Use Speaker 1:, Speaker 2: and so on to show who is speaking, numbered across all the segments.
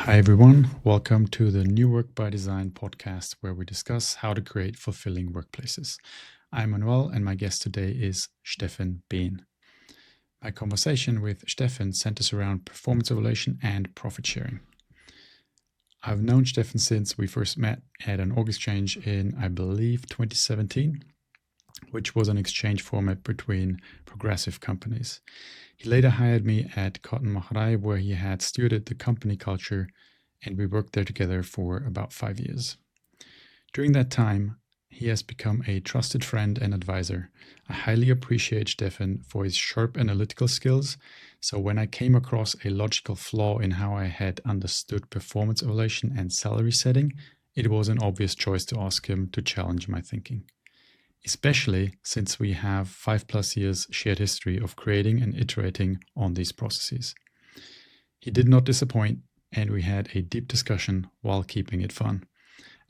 Speaker 1: Hi, everyone. Welcome to the New Work by Design podcast, where we discuss how to create fulfilling workplaces. I'm Manuel, and my guest today is Steffen Behn. My conversation with Steffen centers around performance evaluation and profit sharing. I've known Steffen since we first met at an org exchange in, I believe, 2017, which was an exchange format between progressive companies. He later hired me at Kartenmacherei, where he had stewarded the company culture, and we worked there together for about 5 years. During that time, he has become a trusted friend and advisor. I highly appreciate Steffen for his sharp analytical skills. So when I came across a logical flaw in how I had understood performance evaluation and salary setting, it was an obvious choice to ask him to challenge my thinking, especially since we have 5+ years shared history of creating and iterating on these processes. He did not disappoint, and we had a deep discussion while keeping it fun.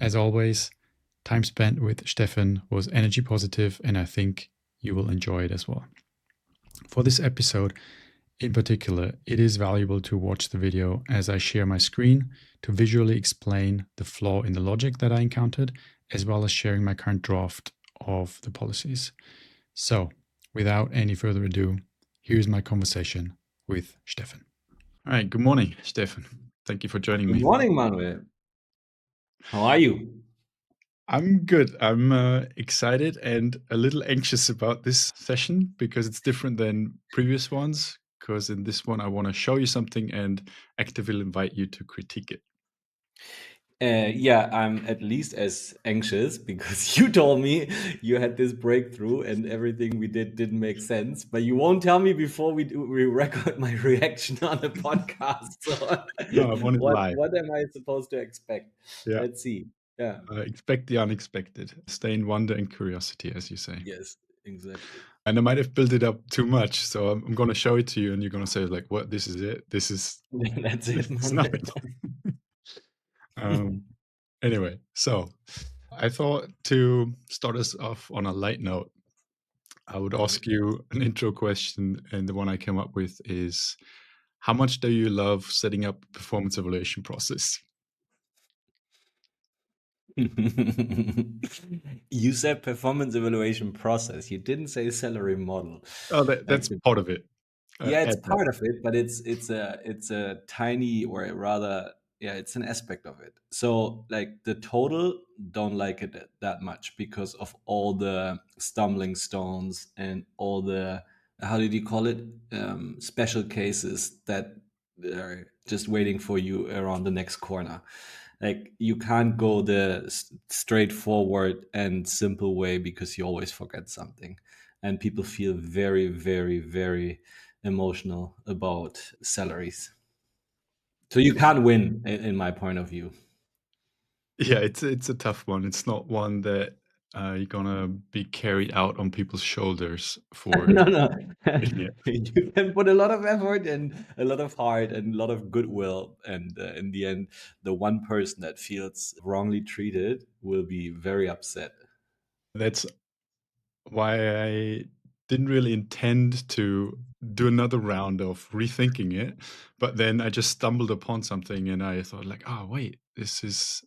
Speaker 1: As always, time spent with Steffen was energy positive, and I think you will enjoy it as well. For this episode in particular, it is valuable to watch the video as I share my screen to visually explain the flaw in the logic that I encountered, as well as sharing my current draft of the policies. So, without any further ado, here's my conversation with Steffen. All right, good morning, Steffen. Thank you for joining
Speaker 2: Good
Speaker 1: me.
Speaker 2: morning, Manuel. How are you?
Speaker 1: I'm good. I'm excited and a little anxious about this session because it's different than previous ones. Because in this one, I want to show you something and actively invite you to critique it.
Speaker 2: Yeah, I'm at least as anxious because you told me you had this breakthrough and everything we did didn't make sense. But you won't tell me before we record my reaction on the podcast. So
Speaker 1: No, I want it live.
Speaker 2: what am I supposed to expect?
Speaker 1: Yeah.
Speaker 2: Let's see. Yeah.
Speaker 1: Expect the unexpected. Stay in wonder and curiosity, as you say.
Speaker 2: Yes, exactly.
Speaker 1: And I might have built it up too much, so I'm going to show it to you, and you're going to say like, "What? This is it? This is
Speaker 2: That's
Speaker 1: this
Speaker 2: it,
Speaker 1: is
Speaker 2: man.
Speaker 1: nothing." Anyway, so I thought to start us off on a light note, I would ask you an intro question, and the one I came up with is, how much do you love setting up a performance evaluation process?
Speaker 2: You said performance evaluation process. You didn't say salary model.
Speaker 1: Oh,
Speaker 2: Like
Speaker 1: that's part of it.
Speaker 2: yeah, it's
Speaker 1: Add that.
Speaker 2: part of it, but it's a tiny, or rather, yeah, it's an aspect of it. So like the total don't like it that much because of all the stumbling stones and all the, how did you call it, special cases that are just waiting for you around the next corner. Like you can't go the straightforward and simple way because you always forget something, and people feel very, very, very emotional about salaries. So you can't win, in my point of view.
Speaker 1: Yeah, it's a tough one. It's not one that you're gonna be carried out on people's shoulders for.
Speaker 2: No, no.
Speaker 1: Yeah.
Speaker 2: You can put a lot of effort and a lot of heart and a lot of goodwill, and in the end, the one person that feels wrongly treated will be very upset.
Speaker 1: That's why I didn't really intend to do another round of rethinking it, but then I just stumbled upon something and I thought like, oh wait, this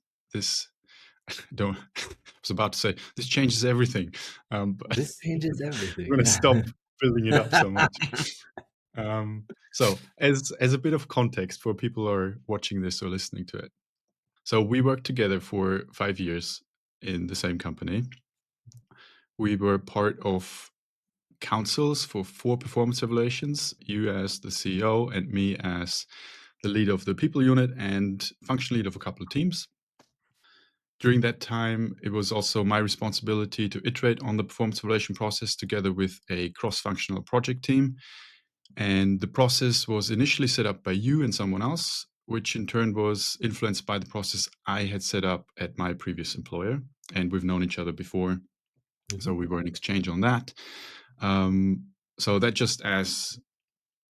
Speaker 1: don't I was about to say this changes everything. But
Speaker 2: This changes
Speaker 1: I'm
Speaker 2: everything.
Speaker 1: gonna
Speaker 2: Yeah.
Speaker 1: stop building it up so much. So as a bit of context for people who are watching this or listening to it. So we worked together for 5 years in the same company. We were part of councils for 4 performance evaluations, you as the CEO and me as the lead of the people unit and function lead of a couple of teams. During that time, it was also my responsibility to iterate on the performance evaluation process together with a cross-functional project team. And the process was initially set up by you and someone else, which in turn was influenced by the process I had set up at my previous employer. And we've known each other before, so we were in exchange on that. So that just as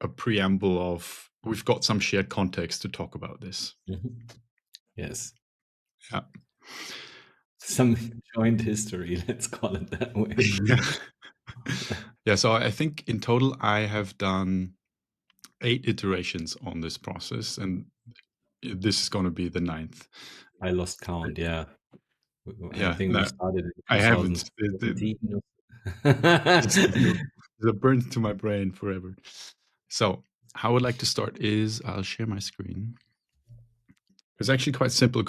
Speaker 1: a preamble of we've got some shared context to talk about this.
Speaker 2: Yes.
Speaker 1: Yeah.
Speaker 2: Some joint history, let's call it that way.
Speaker 1: Yeah. So I think in total I have done 8 iterations on this process, and this is going to be the ninth.
Speaker 2: I lost count. Yeah, I
Speaker 1: Yeah,
Speaker 2: think we
Speaker 1: no,
Speaker 2: started in
Speaker 1: I haven't.
Speaker 2: 2017.
Speaker 1: It's the burns to my brain forever. So, how I would like to start is I'll share my screen. It's actually quite simple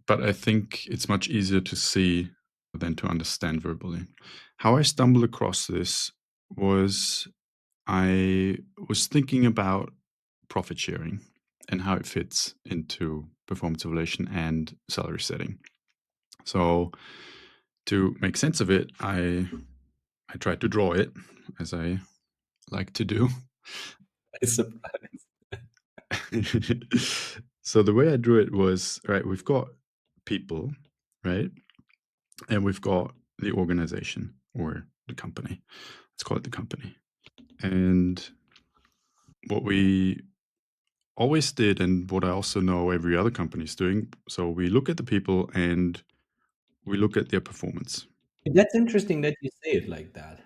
Speaker 1: but I think it's much easier to see than to understand verbally. How I stumbled across this was I was thinking about profit sharing and how it fits into performance evaluation and salary setting. So to make sense of it, I tried to draw it as I like to do.
Speaker 2: I surprised.
Speaker 1: So the way I drew it was, right, we've got people, right? And we've got the organization or the company. Let's call it the company. And what we always did, and what I also know every other company is doing, so we look at the people and we look at their performance.
Speaker 2: That's interesting that you say it like that.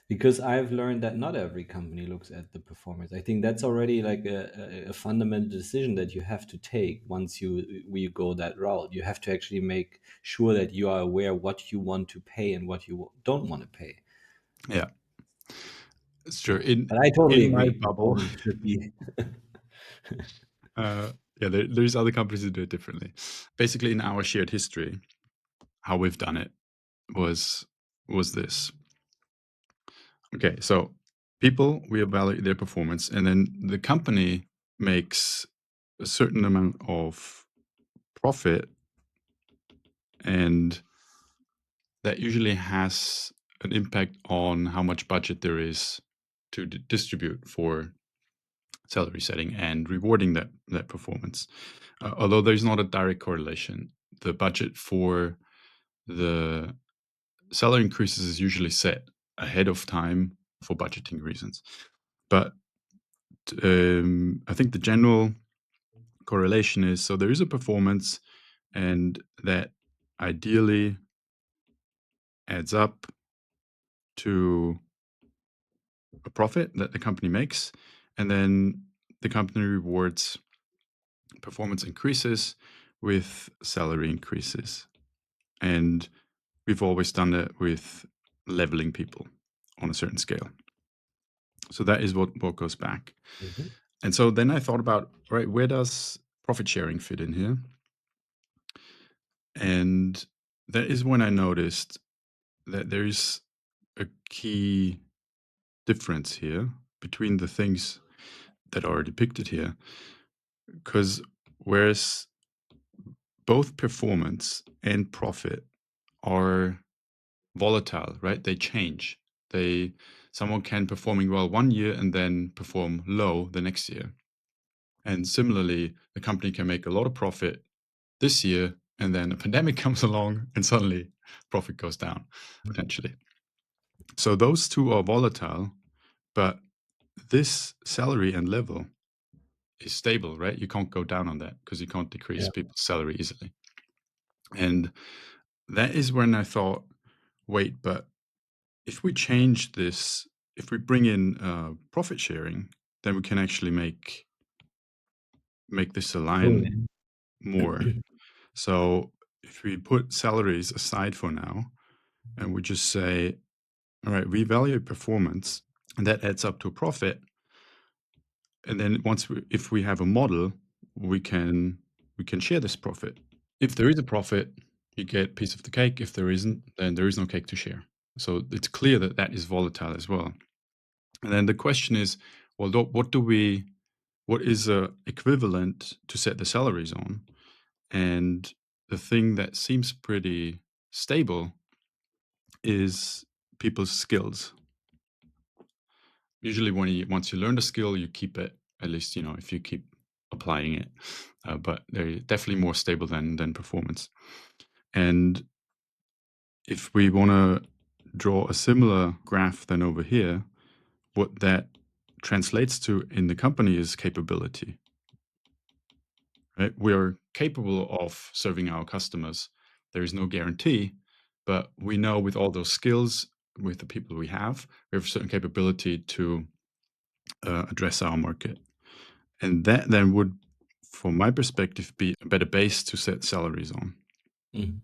Speaker 2: Because I've learned that not every company looks at the performance. I think that's already like a fundamental decision that you have to take once you go that route. You have to actually make sure that you are aware what you want to pay and what you don't want to pay.
Speaker 1: Yeah, it's true. In
Speaker 2: But I totally
Speaker 1: in my
Speaker 2: agree.
Speaker 1: bubble,
Speaker 2: Performance should be.
Speaker 1: yeah, there's other companies that do it differently. Basically, in our shared history, how we've done it was this. Okay, so people, we evaluate their performance, and then the company makes a certain amount of profit, and that usually has an impact on how much budget there is to distribute for salary setting and rewarding that performance. Although there's not a direct correlation, the budget for the salary increases is usually set ahead of time for budgeting reasons. But I think the general correlation is so there is a performance, and that ideally adds up to a profit that the company makes, and then the company rewards performance increases with salary increases. And we've always done it with leveling people on a certain scale. So that is what goes back.
Speaker 2: Mhm.
Speaker 1: And so then I thought about, right, where does profit sharing fit in here? And that is when I noticed that there's a key difference here between the things that are depicted here. Because whereas both performance and profit are volatile, right? They change. They Someone can performing well one year and then perform low the next year. And similarly, the company can make a lot of profit this year and then a pandemic comes along and suddenly profit goes down potentially. So those two are volatile, but this salary and level is stable, right? You can't go down on that because you can't decrease
Speaker 2: Yeah.
Speaker 1: people's salary easily. And that is when I thought, wait, but if we change this, if we bring in profit sharing, then we can actually make this align
Speaker 2: Totally.
Speaker 1: more. So if we put salaries aside for now and we just say, all right, we value performance and that adds up to a profit. And then if we have a model, we can share this profit. If there is a profit, you get a piece of the cake. If there isn't, then there is no cake to share. So it's clear that that is volatile as well. And then the question is, well, what is equivalent to set the salaries on? And the thing that seems pretty stable is people's skills. Usually, once you learn the skill, you keep it. At least if you keep applying it. But they're definitely more stable than performance. And if we want to draw a similar graph than over here, what that translates to in the company is capability. Right? We are capable of serving our customers. There is no guarantee, but we know with all those skills, with the people we have a certain capability to address our market. And that then would from my perspective, be a better base to set salaries on.
Speaker 2: Mhm.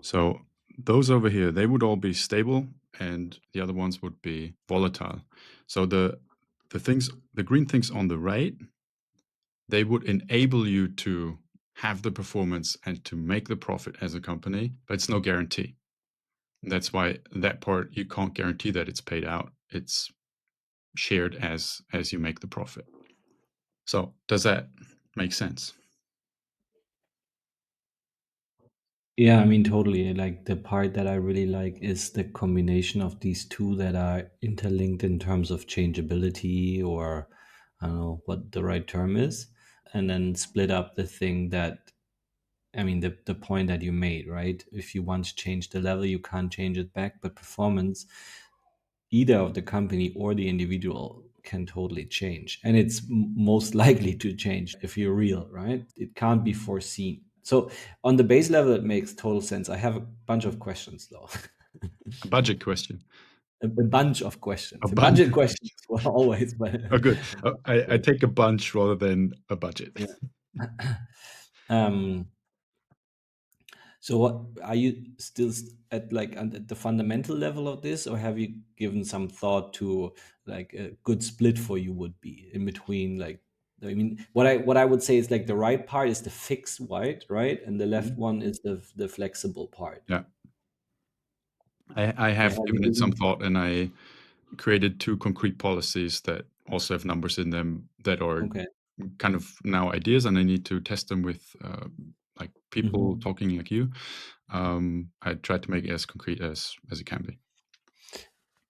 Speaker 1: So those over here, they would all be stable, and the other ones would be volatile. So the green things on the right, they would enable you to have the performance and to make the profit as a company, but it's no guarantee. That's why that part you can't guarantee that it's paid out. It's shared as you make the profit. So does that make sense?
Speaker 2: Yeah, I mean, totally. Like the part that I really like is the combination of these two that are interlinked in terms of changeability, or I don't know what the right term is, and then split up the thing that, I mean, the point that you made, right? If you once change the level, you can't change it back, but performance, either of the company or the individual, can totally change, and it's most likely to change if you're real, right? It can't be foreseen. So on the base level, it makes total sense. I have a bunch of questions though.
Speaker 1: A budget question.
Speaker 2: A bunch of
Speaker 1: A
Speaker 2: questions. A
Speaker 1: bunch
Speaker 2: budget
Speaker 1: of
Speaker 2: questions
Speaker 1: questions.
Speaker 2: well, always, but
Speaker 1: Oh, good. I take a bunch rather than a budget.
Speaker 2: yeah. um So what are you still at, like at the fundamental level of this, or have you given some thought to like a good split for you would be in between? Like, I mean, what I would say is like the right part is the fixed white, right, and the left
Speaker 1: Mhm.
Speaker 2: one is the flexible part.
Speaker 1: Yeah. I
Speaker 2: So
Speaker 1: have
Speaker 2: have you
Speaker 1: given it some
Speaker 2: given?
Speaker 1: thought, and I created two concrete policies that also have numbers in them that are
Speaker 2: Okay.
Speaker 1: kind of now ideas, and I need to test them with like people
Speaker 2: Mhm.
Speaker 1: talking like you. I tried to make it as concrete as it can be.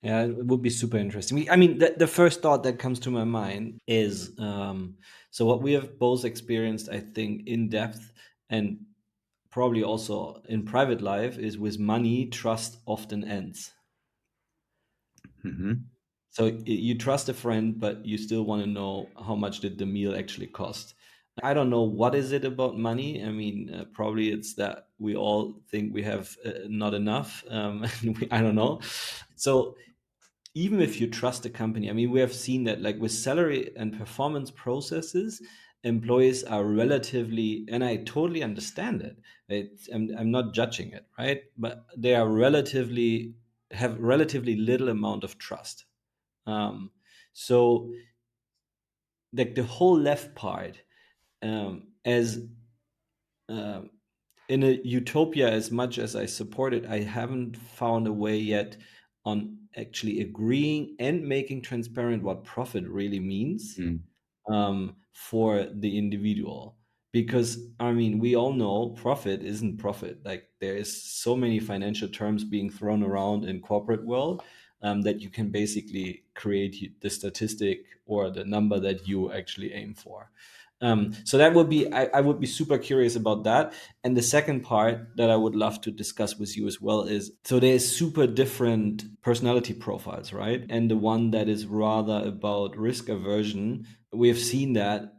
Speaker 2: Yeah, it would be super interesting. I mean, the first thought that comes to my mind is, so what we have both experienced, I think, in depth and probably also in private life, is with money, trust often ends.
Speaker 1: Hmm.
Speaker 2: So you trust a friend, but you still want to know how much did the meal actually cost. I don't know what is it about money. I mean, probably it's that we all think we have not enough. I don't know. So even if you trust a company, I mean, we have seen that like with salary and performance processes, employees are relatively, and I totally understand it. I'm not judging it, right? But they are relatively, have relatively little amount of trust. Um, so like the whole left part, as um, in a utopia, as much as I support it, I haven't found a way yet on actually agreeing and making transparent what profit really means,
Speaker 1: Mm.
Speaker 2: for the individual. Because I mean, we all know profit isn't profit. Like there is so many financial terms being thrown around in corporate world, that you can basically create the statistic or the number that you actually aim for. So that would be, I would be super curious about that. And the second part that I would love to discuss with you as well is, so there's super different personality profiles, right? And the one that is rather about risk aversion, we have seen that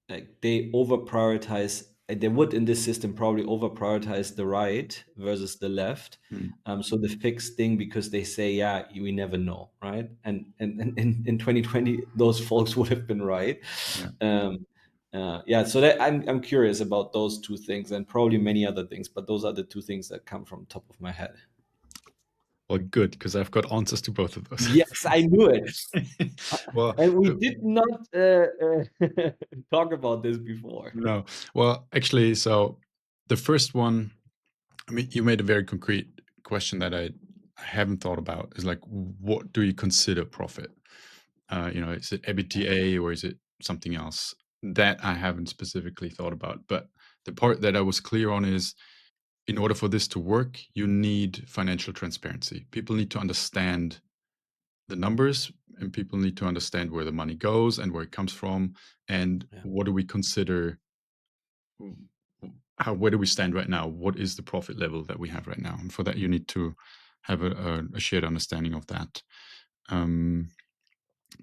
Speaker 2: like they over prioritize, they would in this system probably over prioritize the right versus the left.
Speaker 1: Mm.
Speaker 2: So the fixed thing, because they say, yeah, we never know, right? And in 2020 those folks would have been right.
Speaker 1: Yeah.
Speaker 2: um, yeah, so that I'm curious about those two things and probably many other things, but those are the two things that come from top of my head.
Speaker 1: Well, good, because I've got answers to both of those.
Speaker 2: Yes, I knew it.
Speaker 1: Well,
Speaker 2: And we did not talk about this before.
Speaker 1: no. Well, actually, so the first one, I mean, you made a very concrete question that I haven't thought about. Is like, what do you consider profit? Is it EBITDA or is it something else? That I haven't specifically thought about. But the part that I was clear on is, in order for this to work, you need financial transparency. People need to understand the numbers, and people need to understand where the money goes and where it comes from, and
Speaker 2: Yeah.
Speaker 1: what do we consider, where do we stand right now, what is the profit level that we have right now, and for that you need to have a shared understanding of that. um,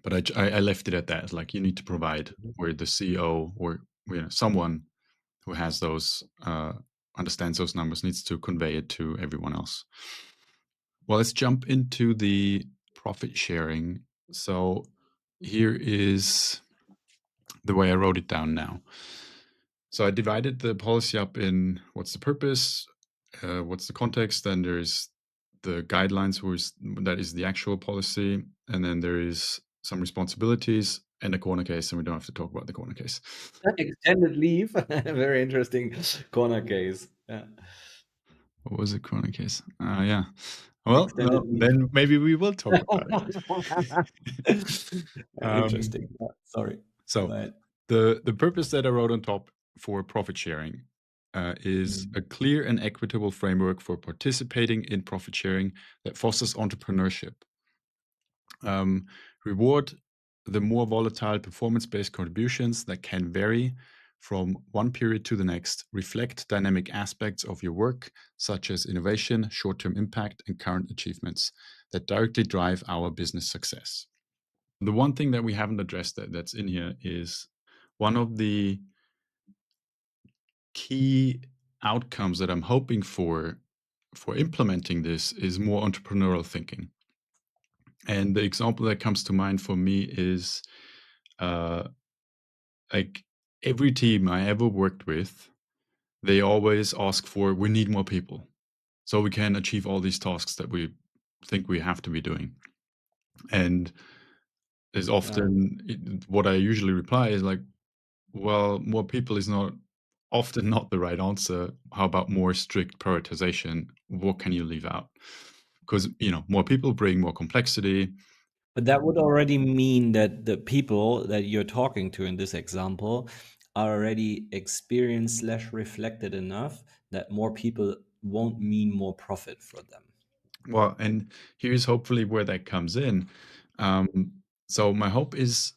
Speaker 1: but I left it at that, like you need to provide where the CEO or someone who has those understands those numbers needs to convey it to everyone else. Well, let's jump into the profit sharing. So here is the way I wrote it down now. So I divided the policy up in what's the purpose, what's the context, then there's the guidelines, that is the actual policy, and then there is some responsibilities and a corner case, and we don't have to talk about the corner case.
Speaker 2: Extended leave, very interesting corner case. Yeah.
Speaker 1: What was the corner case? Yeah. Well,
Speaker 2: Extended leave.
Speaker 1: then maybe we will talk about it.
Speaker 2: Interesting. Yeah, sorry. Go
Speaker 1: So
Speaker 2: ahead.
Speaker 1: the purpose that I wrote on top for profit sharing is
Speaker 2: Mhm.
Speaker 1: a clear and equitable framework for participating in profit sharing that fosters entrepreneurship. Um, Reward the more volatile performance-based contributions that can vary from one period to the next, reflect dynamic aspects of your work, such as innovation, short-term impact, and current achievements that directly drive our business success. The one thing that we haven't addressed that's in here is one of the key outcomes that I'm hoping for implementing this is more entrepreneurial thinking. And the example that comes to mind for me is uh, like every team I ever worked with, they always ask for we need more people so we can achieve all these tasks that we think we have to be doing. And is
Speaker 2: Yeah.
Speaker 1: often what I usually reply is like, well, more people is not often not the right answer. How about more strict prioritization? What can you leave out? Because more people bring more complexity.
Speaker 2: But that would already mean that the people that you're talking to in this example are already experienced slash reflected enough that more people won't mean more profit for them.
Speaker 1: Well, and here's hopefully where that comes in. Um, so my hope is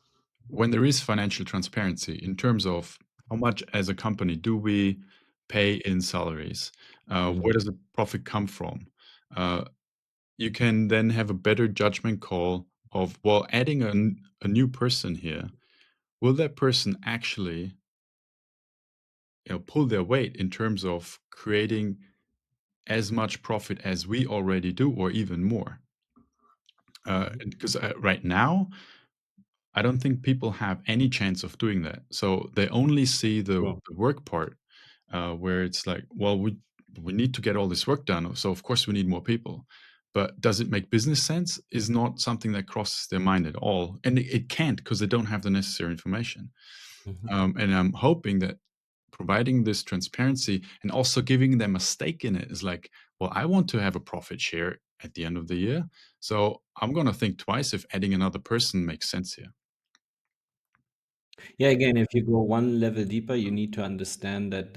Speaker 1: when there is financial transparency in terms of how much as a company do we pay in salaries, where
Speaker 2: Mhm.
Speaker 1: does the profit come from? Uh, you can then have a better judgment call of, well, adding a new person here, will that person actually pull their weight in terms of creating as much profit as we already do or even more?
Speaker 2: Mhm.
Speaker 1: Because right now, I don't think people have any chance of doing that. So they only see
Speaker 2: Sure.
Speaker 1: the work part, where it's like, well, we need to get all this work done, so of course we need more people. But does it make business sense? Is not something that crosses their mind at all, and it can't because they don't have the necessary information.
Speaker 2: Mhm.
Speaker 1: And I'm hoping that providing this transparency and also giving them a stake in it is like, well, I want to have a profit share at the end of the year, so I'm going to think twice if adding another person makes sense here.
Speaker 2: Yeah, again, if you go one level deeper, you need to understand that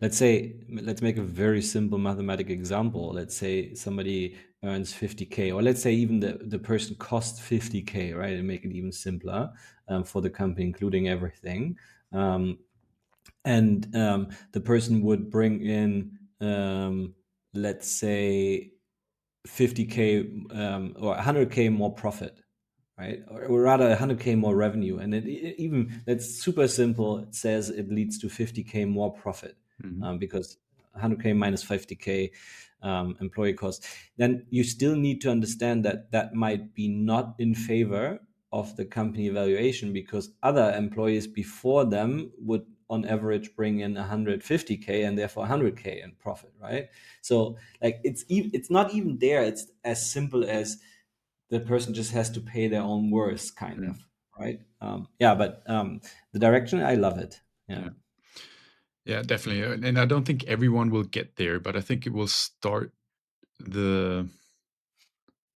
Speaker 2: let's say, let's make a very simple mathematical example. Let's say somebody earns 50K, or let's say even the person costs 50K, right? And make it even simpler for the company, including everything. Um, and the person would bring in, let's say, 50K or 100K more profit, right? Or rather 100K more revenue. And even that's super simple. It says it leads to 50K more profit
Speaker 1: Mhm.
Speaker 2: because 100K minus 50K employee costs. Then you still need to understand that that might be not in favor of the company evaluation because other employees before them would on average bring in 150K and therefore 100K in profit, right? So like it's not even there. It's as simple as the person just has to pay their own worth, kind
Speaker 1: Mm.
Speaker 2: of, right? Yeah, but the direction, I love it. Yeah.
Speaker 1: Yeah. Yeah, definitely. And I don't think everyone will get there, but I think it will start the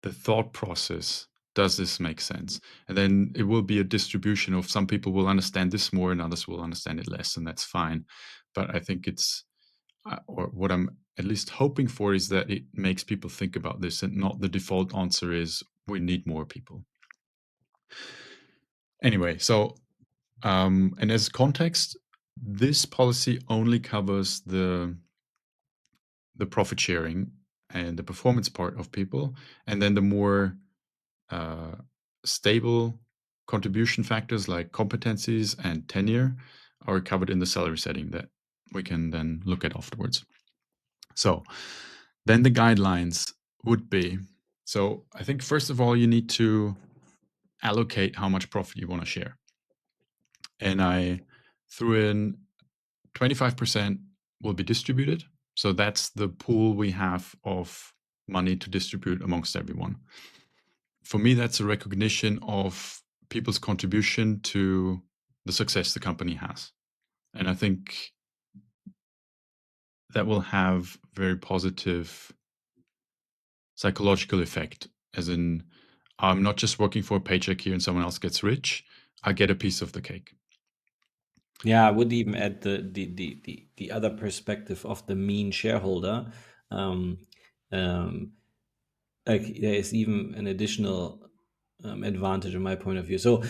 Speaker 1: the thought process. Does this make sense? And then it will be a distribution of some people will understand this more and others will understand it less, and that's fine. But I think it's or what I'm at least hoping for is that it makes people think about this and not the default answer is we need more people. Anyway, so and as context, this policy only covers the profit sharing and the performance part of people, and then the more uh, stable contribution factors like competencies and tenure are covered in the salary setting that we can then look at afterwards. So then the guidelines would be, so I think first of all you need to allocate how much profit you want to share. and I threw in 25% will be distributed. So that's the pool we have of money to distribute amongst everyone. For me, that's a recognition of people's contribution to the success the company has. And I think that will have very positive psychological effect, as in, I'm not just working for a paycheck here and someone else gets rich. I get a piece of the cake.
Speaker 2: Yeah, I would even add the other perspective of the mean shareholder. Um, um, like there is even an additional advantage in my point of view. So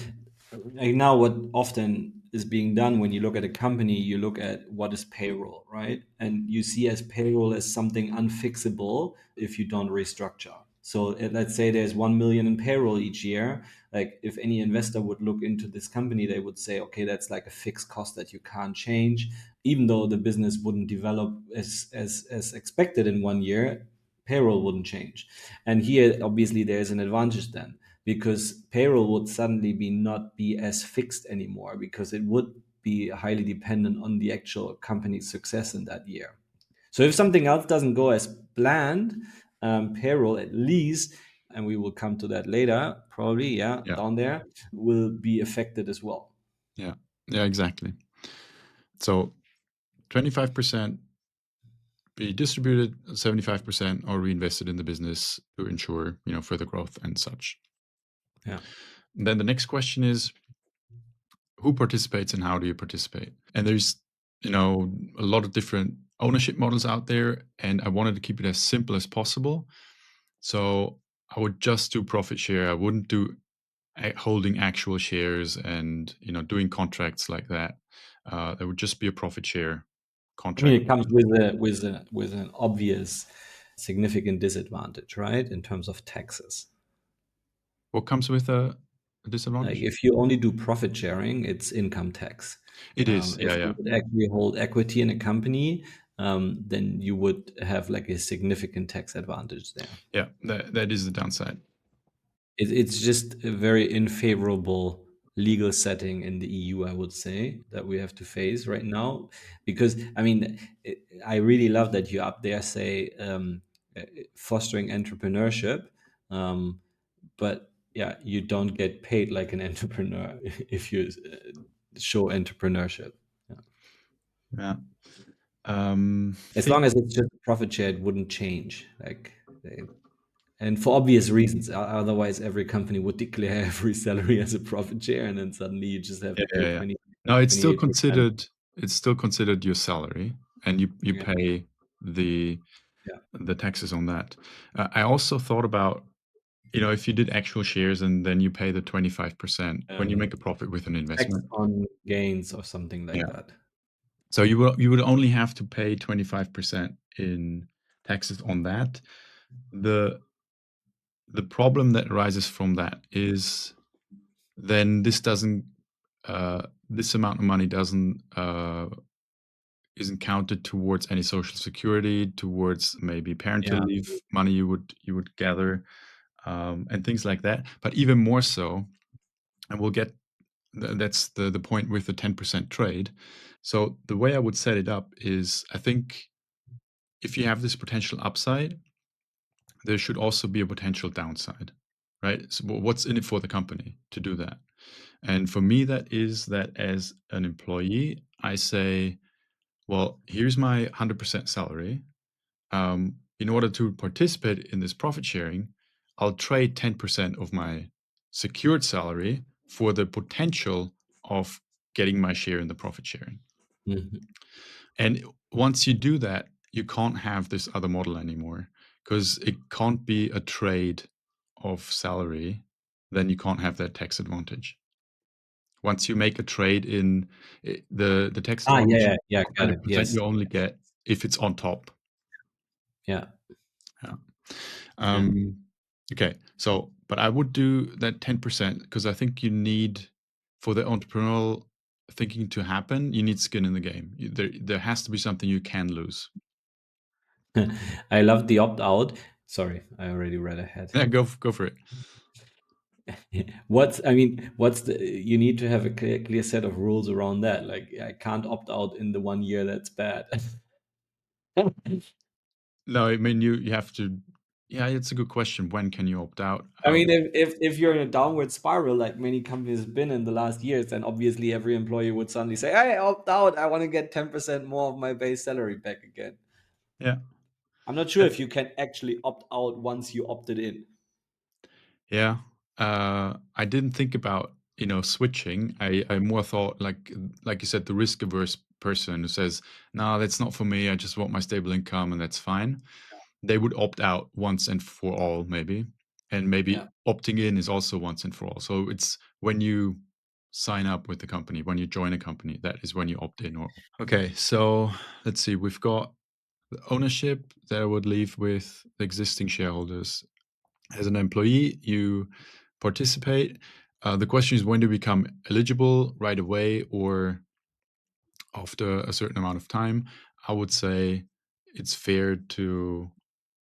Speaker 2: like now what often is being done when you look at a company, you look at what is payroll, right? And you see as payroll as something unfixable if you don't restructure. So let's say there's 1 million in payroll each year. Like if any investor would look into this company, they would say, okay, that's like a fixed cost that you can't change. Even though the business wouldn't develop as expected in 1 year, payroll wouldn't change. And here, obviously, there's an advantage then because payroll would suddenly not be as fixed anymore because it would be highly dependent on the actual company's success in that year. So if something else doesn't go as planned, payroll at least, and we will come to that later, probably, yeah,
Speaker 1: Yeah.
Speaker 2: down there, will be affected as well.
Speaker 1: Yeah. Yeah, exactly. So 25% be distributed, 75% are reinvested in the business to ensure, further growth and such.
Speaker 2: Yeah.
Speaker 1: And then the next question is, who participates and how do you participate? And there's, a lot of different ownership models out there, and I wanted to keep it as simple as possible. So I would just do profit share. I wouldn't do holding actual shares and, doing contracts like that. There would just be a profit share
Speaker 2: I mean,
Speaker 1: contract.
Speaker 2: it comes with an obvious significant disadvantage, right, in terms of taxes.
Speaker 1: What comes with a
Speaker 2: Like
Speaker 1: disadvantage?
Speaker 2: if you only do profit sharing, it's income tax.
Speaker 1: It is. Yeah,
Speaker 2: If
Speaker 1: yeah.
Speaker 2: you would actually hold equity in a company, then you would have like a significant tax advantage there.
Speaker 1: Yeah, that is the downside.
Speaker 2: It's just a very unfavorable legal setting in the EU, I would say, that we have to face right now. Because I mean, I really love that you up there say uh, fostering entrepreneurship, but yeah, you don't get paid like an entrepreneur if you show entrepreneurship. Yeah.
Speaker 1: Yeah.
Speaker 2: As
Speaker 1: Think
Speaker 2: long as it's just a profit share, it wouldn't change. And for obvious reasons. Otherwise, every company would declare every salary as a profit share, and then suddenly you just have
Speaker 1: yeah,
Speaker 2: to pay
Speaker 1: yeah, yeah.
Speaker 2: 20,
Speaker 1: No,
Speaker 2: 28%.
Speaker 1: it's still considered your salary, and you
Speaker 2: Yeah.
Speaker 1: pay the
Speaker 2: Yeah.
Speaker 1: the taxes on that. I also thought about, if you did actual shares and then you pay the 25% when you make a profit with an
Speaker 2: Tax
Speaker 1: investment.
Speaker 2: on gains or something like
Speaker 1: Yeah.
Speaker 2: that.
Speaker 1: So you would only have to pay 25% in taxes on that. The the problem that arises from that is then this amount of money doesn't isn't counted towards any social security, towards maybe parental
Speaker 2: Yeah.
Speaker 1: leave money you would gather, and things like that. But even more so, and we'll get that's the point with the 10% trade. So the way I would set it up is, I think if you have this potential upside, there should also be a potential downside, right? So what's in it for the company to do that? And for me, that is that as an employee, I say, well, here's my 100% salary. In order to participate in this profit sharing, I'll trade 10% of my secured salary for the potential of getting my share in the profit sharing.
Speaker 2: Mhm.
Speaker 1: And once you do that, you can't have this other model anymore, because it can't be a trade of salary. Then you can't have that tax advantage. Once you make a trade in the tax
Speaker 2: Ah, yeah,
Speaker 1: advantage
Speaker 2: yeah, yeah,
Speaker 1: of
Speaker 2: got it.
Speaker 1: 100%,
Speaker 2: Yes.
Speaker 1: you only get if it's on top.
Speaker 2: Yeah.
Speaker 1: Yeah.
Speaker 2: Yeah.
Speaker 1: Okay. So, but I would do that 10% because I think you need, for the entrepreneurial thinking to happen, you need skin in the game. There has to be something you can lose.
Speaker 2: I love the opt out. Sorry, I already read ahead.
Speaker 1: Yeah, go for it.
Speaker 2: what's the, you need to have a clear set of rules around that. Like, I can't opt out in the 1 year, that's bad.
Speaker 1: No, I mean you have to. Yeah, it's a good question. When can you opt out?
Speaker 2: I mean, if you're in a downward spiral, like many companies have been in the last years, then obviously every employee would suddenly say, "Hey, opt out. I want to get 10% more of my base salary back again."
Speaker 1: Yeah,
Speaker 2: I'm not sure if you can actually opt out once you opted in.
Speaker 1: yeah. I didn't think about switching. I more thought like you said, the risk averse person who says, "No, that's not for me. I just want my stable income, and that's fine." They would opt out once and for all, maybe, and maybe
Speaker 2: Yeah.
Speaker 1: opting in is also once and for all. So it's when you sign up with the company, when you join a company, that is when you opt in. Or okay, so let's see. We've got the ownership that I would leave with the existing shareholders. As an employee, you participate. The question is, when do you become eligible? Right away or after a certain amount of time? I would say it's fair to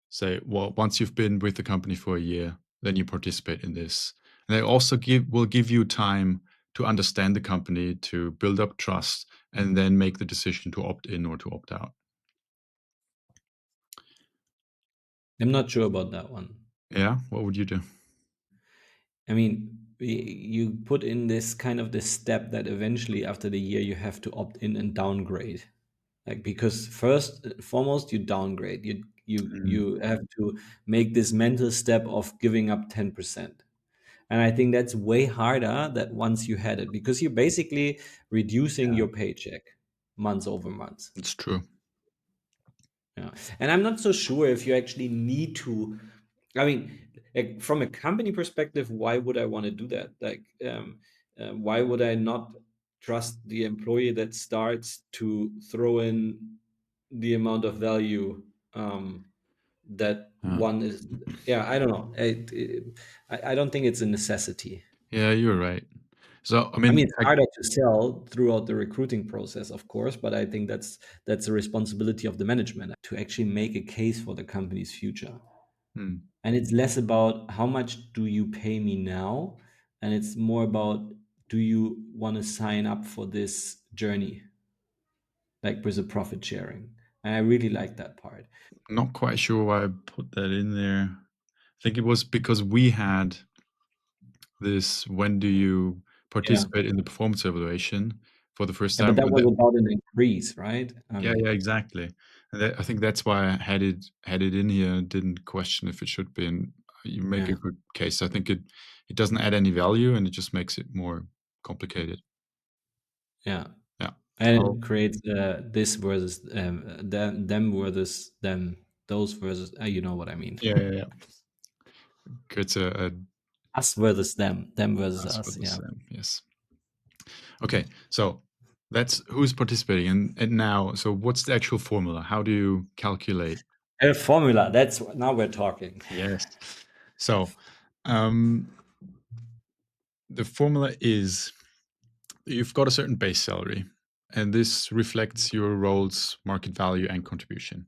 Speaker 1: say, well, once you've been with the company for a year, then you participate in this. And they also will give you time to understand the company, to build up trust, and then make the decision to opt in or to opt out.
Speaker 2: I'm not sure about that one.
Speaker 1: Yeah, what would you do?
Speaker 2: I mean, you put in this kind of this step that eventually after the year you have to opt in and downgrade. Like, because first and foremost you downgrade.
Speaker 1: Mm,
Speaker 2: You have to make this mental step of giving up 10%. And I think that's way harder that once you had it, because you're basically reducing
Speaker 1: yeah,
Speaker 2: your paycheck months over months.
Speaker 1: it's true.
Speaker 2: Yeah. And I'm not so sure if you actually need to. I mean, like, from a company perspective, why would I want to do that? Like, why would I not trust the employee that starts to throw in the amount of value that
Speaker 1: Yeah,
Speaker 2: one is? Yeah, I don't know. I don't think it's a necessity.
Speaker 1: yeah, you're right. So, I
Speaker 2: I mean,
Speaker 1: mean,
Speaker 2: it's harder to sell throughout the recruiting process, of course, but I think that's a responsibility of the management to actually make a case for the company's future.
Speaker 1: hmm,
Speaker 2: And it's less about how much do you pay me now, and it's more about, do you want to sign up for this journey, like with a profit sharing? And I really like that part.
Speaker 1: not quite sure why I put that in there. I think it was because we had this when do you
Speaker 2: Yeah.
Speaker 1: participate in the performance evaluation for the first
Speaker 2: Yeah, but
Speaker 1: time?
Speaker 2: that was about an increase, right? I
Speaker 1: Yeah,
Speaker 2: mean,
Speaker 1: yeah, exactly. And I think that's why I had it in here and didn't question if it should be. And you make a
Speaker 2: yeah,
Speaker 1: good case. I think it doesn't add any value and it just makes it more complicated.
Speaker 2: yeah.
Speaker 1: Yeah.
Speaker 2: And
Speaker 1: Oh,
Speaker 2: it creates this versus them versus them, those versus, you know what I mean?
Speaker 1: yeah, yeah, yeah. It's a
Speaker 2: Us versus them versus
Speaker 1: us for
Speaker 2: us.
Speaker 1: the
Speaker 2: Yeah.
Speaker 1: same. Yes. Okay. So that's who's participating, and now, so what's the actual formula? How do you calculate?
Speaker 2: A formula. That's now we're talking.
Speaker 1: Yes. So um, the formula is you've got a certain base salary, and this reflects your role's market value and contribution.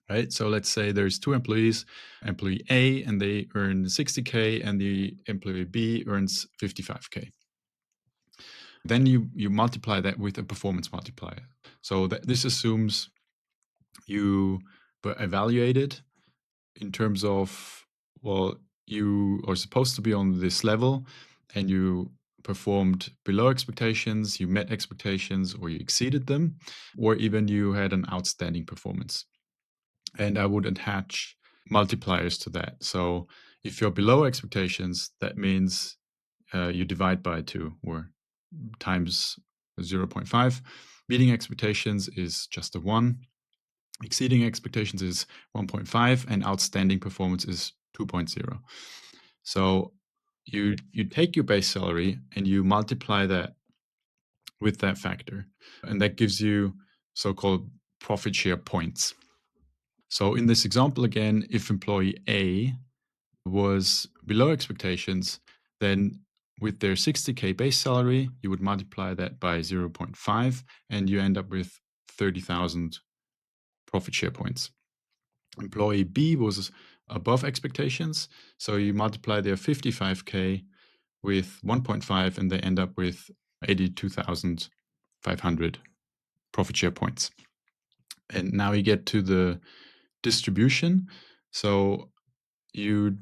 Speaker 1: Right. So let's say there's two employees, employee A, and they earn 60K, and the employee B earns 55K. Then you multiply that with a performance multiplier. So this assumes you were evaluated in terms of, well, you are supposed to be on this level and you performed below expectations, you met expectations, or you exceeded them, or even you had an outstanding performance. And I would attach multipliers to that. So if you're below expectations, that means you divide by 2 or times 0.5. Meeting expectations is just a 1. Exceeding expectations is 1.5, and outstanding performance is 2.0. So you take your base salary and you multiply that with that factor, and that gives you so-called profit share points. So in this example again, if employee A was below expectations, then with their 60K base salary, you would multiply that by 0.5 and you end up with 30,000 profit share points. Employee B was above expectations. So you multiply their 55K with 1.5, and they end up with 82,500 profit share points. And now you get to the distribution. So you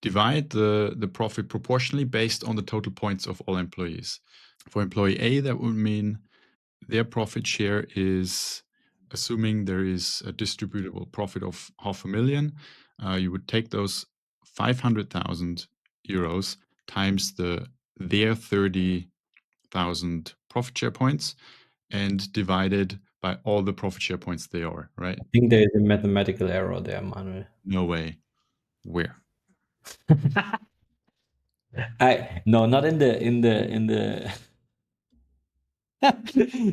Speaker 1: divide the profit proportionally based on the total points of all employees. For employee A, that would mean their profit share is, assuming there is a distributable profit of 500,000, you would take those 500,000 euros times their 30,000 profit share points and divided by all the profit share points they are, right?
Speaker 2: I think there is a mathematical error there, Manuel.
Speaker 1: No way. Where?
Speaker 2: I no, not in the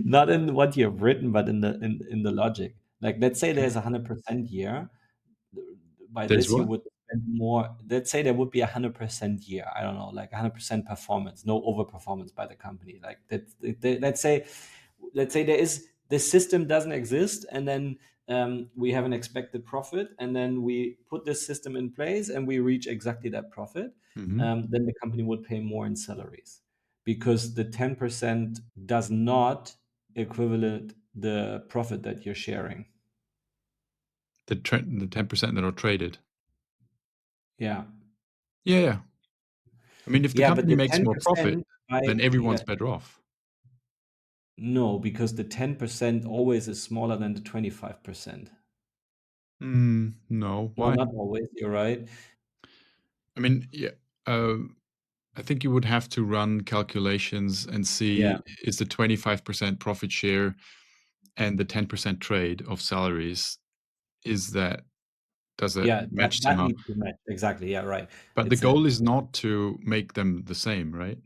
Speaker 2: not in what you've written, but in the logic. Like, let's say
Speaker 1: Okay.
Speaker 2: there's 100% here. By
Speaker 1: There's
Speaker 2: this, you
Speaker 1: what?
Speaker 2: would spend more. Let's say there would be 100% year. I don't know, like 100% performance, no overperformance by the company. Like that. Let's say there is this system doesn't exist, and then we have an expected profit, and then we put this system in place, and we reach exactly that profit.
Speaker 1: Mhm.
Speaker 2: Then the company would pay more in salaries because the 10% does not equivalent the profit that you're sharing.
Speaker 1: The 10% that are traded.
Speaker 2: Yeah.
Speaker 1: Yeah, yeah. I mean, if the
Speaker 2: Yeah, but
Speaker 1: company
Speaker 2: the
Speaker 1: makes more profit,
Speaker 2: 10% by
Speaker 1: then
Speaker 2: yeah,
Speaker 1: everyone's better off.
Speaker 2: no, because the 10% always is smaller than the 25%.
Speaker 1: No,
Speaker 2: No,
Speaker 1: why?
Speaker 2: not always, you're right.
Speaker 1: I mean, yeah, uh, I think you would have to run calculations and
Speaker 2: Yeah,
Speaker 1: see, is the 25% profit share and the 10% trade of salaries, is that does it
Speaker 2: yeah, that
Speaker 1: match them
Speaker 2: that
Speaker 1: up?
Speaker 2: needs to match. Exactly, yeah, right.
Speaker 1: But the
Speaker 2: It's a
Speaker 1: goal is not to make them the same, right?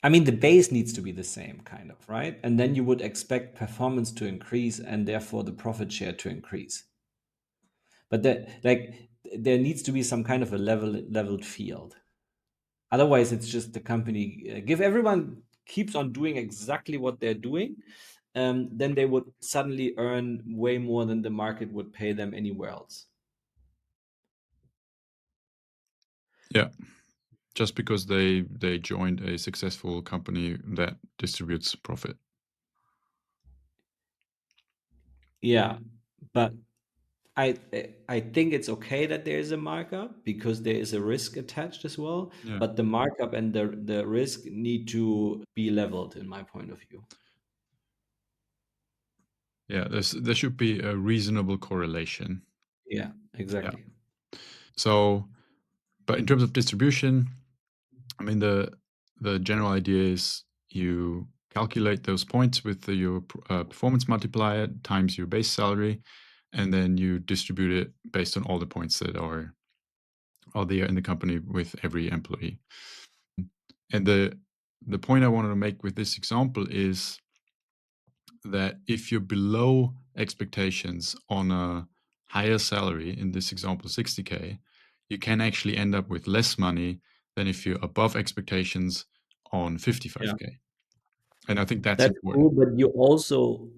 Speaker 2: I mean, the base needs to be the same, kind of, right? And then you would expect performance to increase and therefore the profit share to increase. But there needs to be some kind of a leveled field. Otherwise, it's just the company give everyone keeps on doing exactly what they're doing, then they would suddenly earn way more than the market would pay them anywhere else.
Speaker 1: Yeah, just because they joined a successful company that distributes profit.
Speaker 2: Yeah, but I I think it's okay that there is a markup because there is a risk attached as well.
Speaker 1: Yeah.
Speaker 2: But the markup and the risk need to be leveled, in my point of view.
Speaker 1: Yeah, there should be a reasonable correlation.
Speaker 2: Yeah,
Speaker 1: Yeah.
Speaker 2: exactly.
Speaker 1: So, but in terms of distribution, I mean the general idea is you calculate those points with your performance multiplier times your base salary, and then you distribute it based on all the points that are there in the company with every employee. And the point I wanted to make with this example is that if you're below expectations on a higher salary, in this example 60K, you can actually end up with less money than if you're above expectations on
Speaker 2: Yeah.
Speaker 1: 55K. And I think that's
Speaker 2: That's
Speaker 1: important.
Speaker 2: true, but you also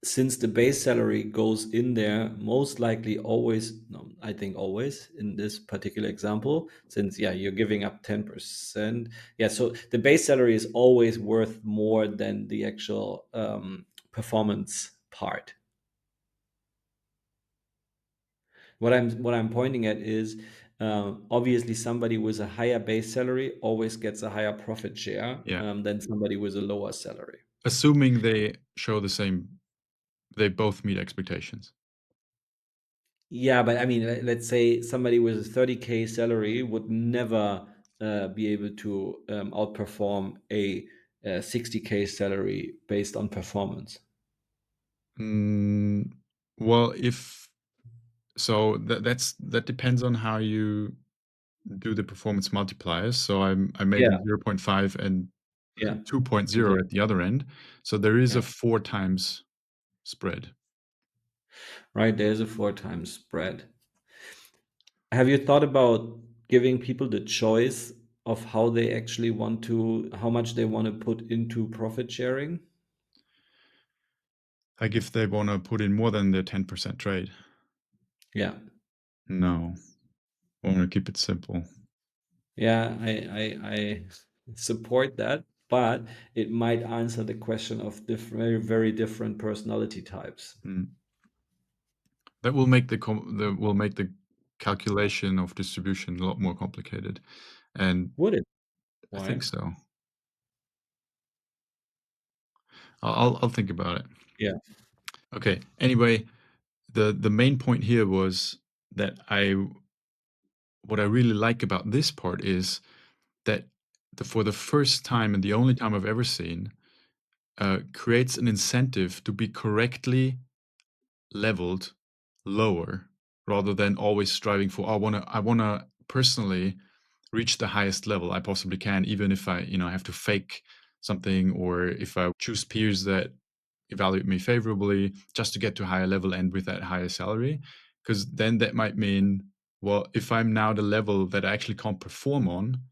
Speaker 2: since the base salary goes in there, most likely always, no, I think always in this particular example, since yeah, you're giving up 10%. Yeah, so the base salary is always worth more than the actual performance part. What I'm pointing at is obviously somebody with a higher base salary always gets a higher profit share
Speaker 1: Yeah.
Speaker 2: than somebody with a lower salary.
Speaker 1: Assuming they show the same, they both meet expectations.
Speaker 2: Yeah, but I mean, let's say somebody with a 30K salary would never be able to outperform a 60K salary based on performance.
Speaker 1: Mm, well, if so, that depends on how you do the performance multipliers. So I made
Speaker 2: Yeah,
Speaker 1: them zero point 0.5 and
Speaker 2: yeah,
Speaker 1: 2.0 at
Speaker 2: exactly.
Speaker 1: the other end. So there is a
Speaker 2: Yeah,
Speaker 1: 4 times spread.
Speaker 2: right. There's a 4 times spread. Have you thought about giving people the choice of how much they want to put into profit sharing?
Speaker 1: Like if they want to put in more than their 10% trade.
Speaker 2: Yeah.
Speaker 1: No, I want to keep it simple.
Speaker 2: Yeah, I support that, but it might answer the question of very, very different personality types.
Speaker 1: Mm. That will make the calculation of distribution a lot more complicated, and
Speaker 2: Would it?
Speaker 1: I
Speaker 2: Why?
Speaker 1: think so. I'll think about it.
Speaker 2: Yeah.
Speaker 1: Okay. Anyway, the main point here was that I what I really like about this part is that for the first time and the only time I've ever seen, creates an incentive to be correctly leveled lower rather than always striving for, "Oh, I wanna personally reach the highest level I possibly can, even if I have to fake something, or if I choose peers that evaluate me favorably just to get to a higher level and with that higher salary." Because then that might mean, well, if I'm now the level that I actually can't perform on,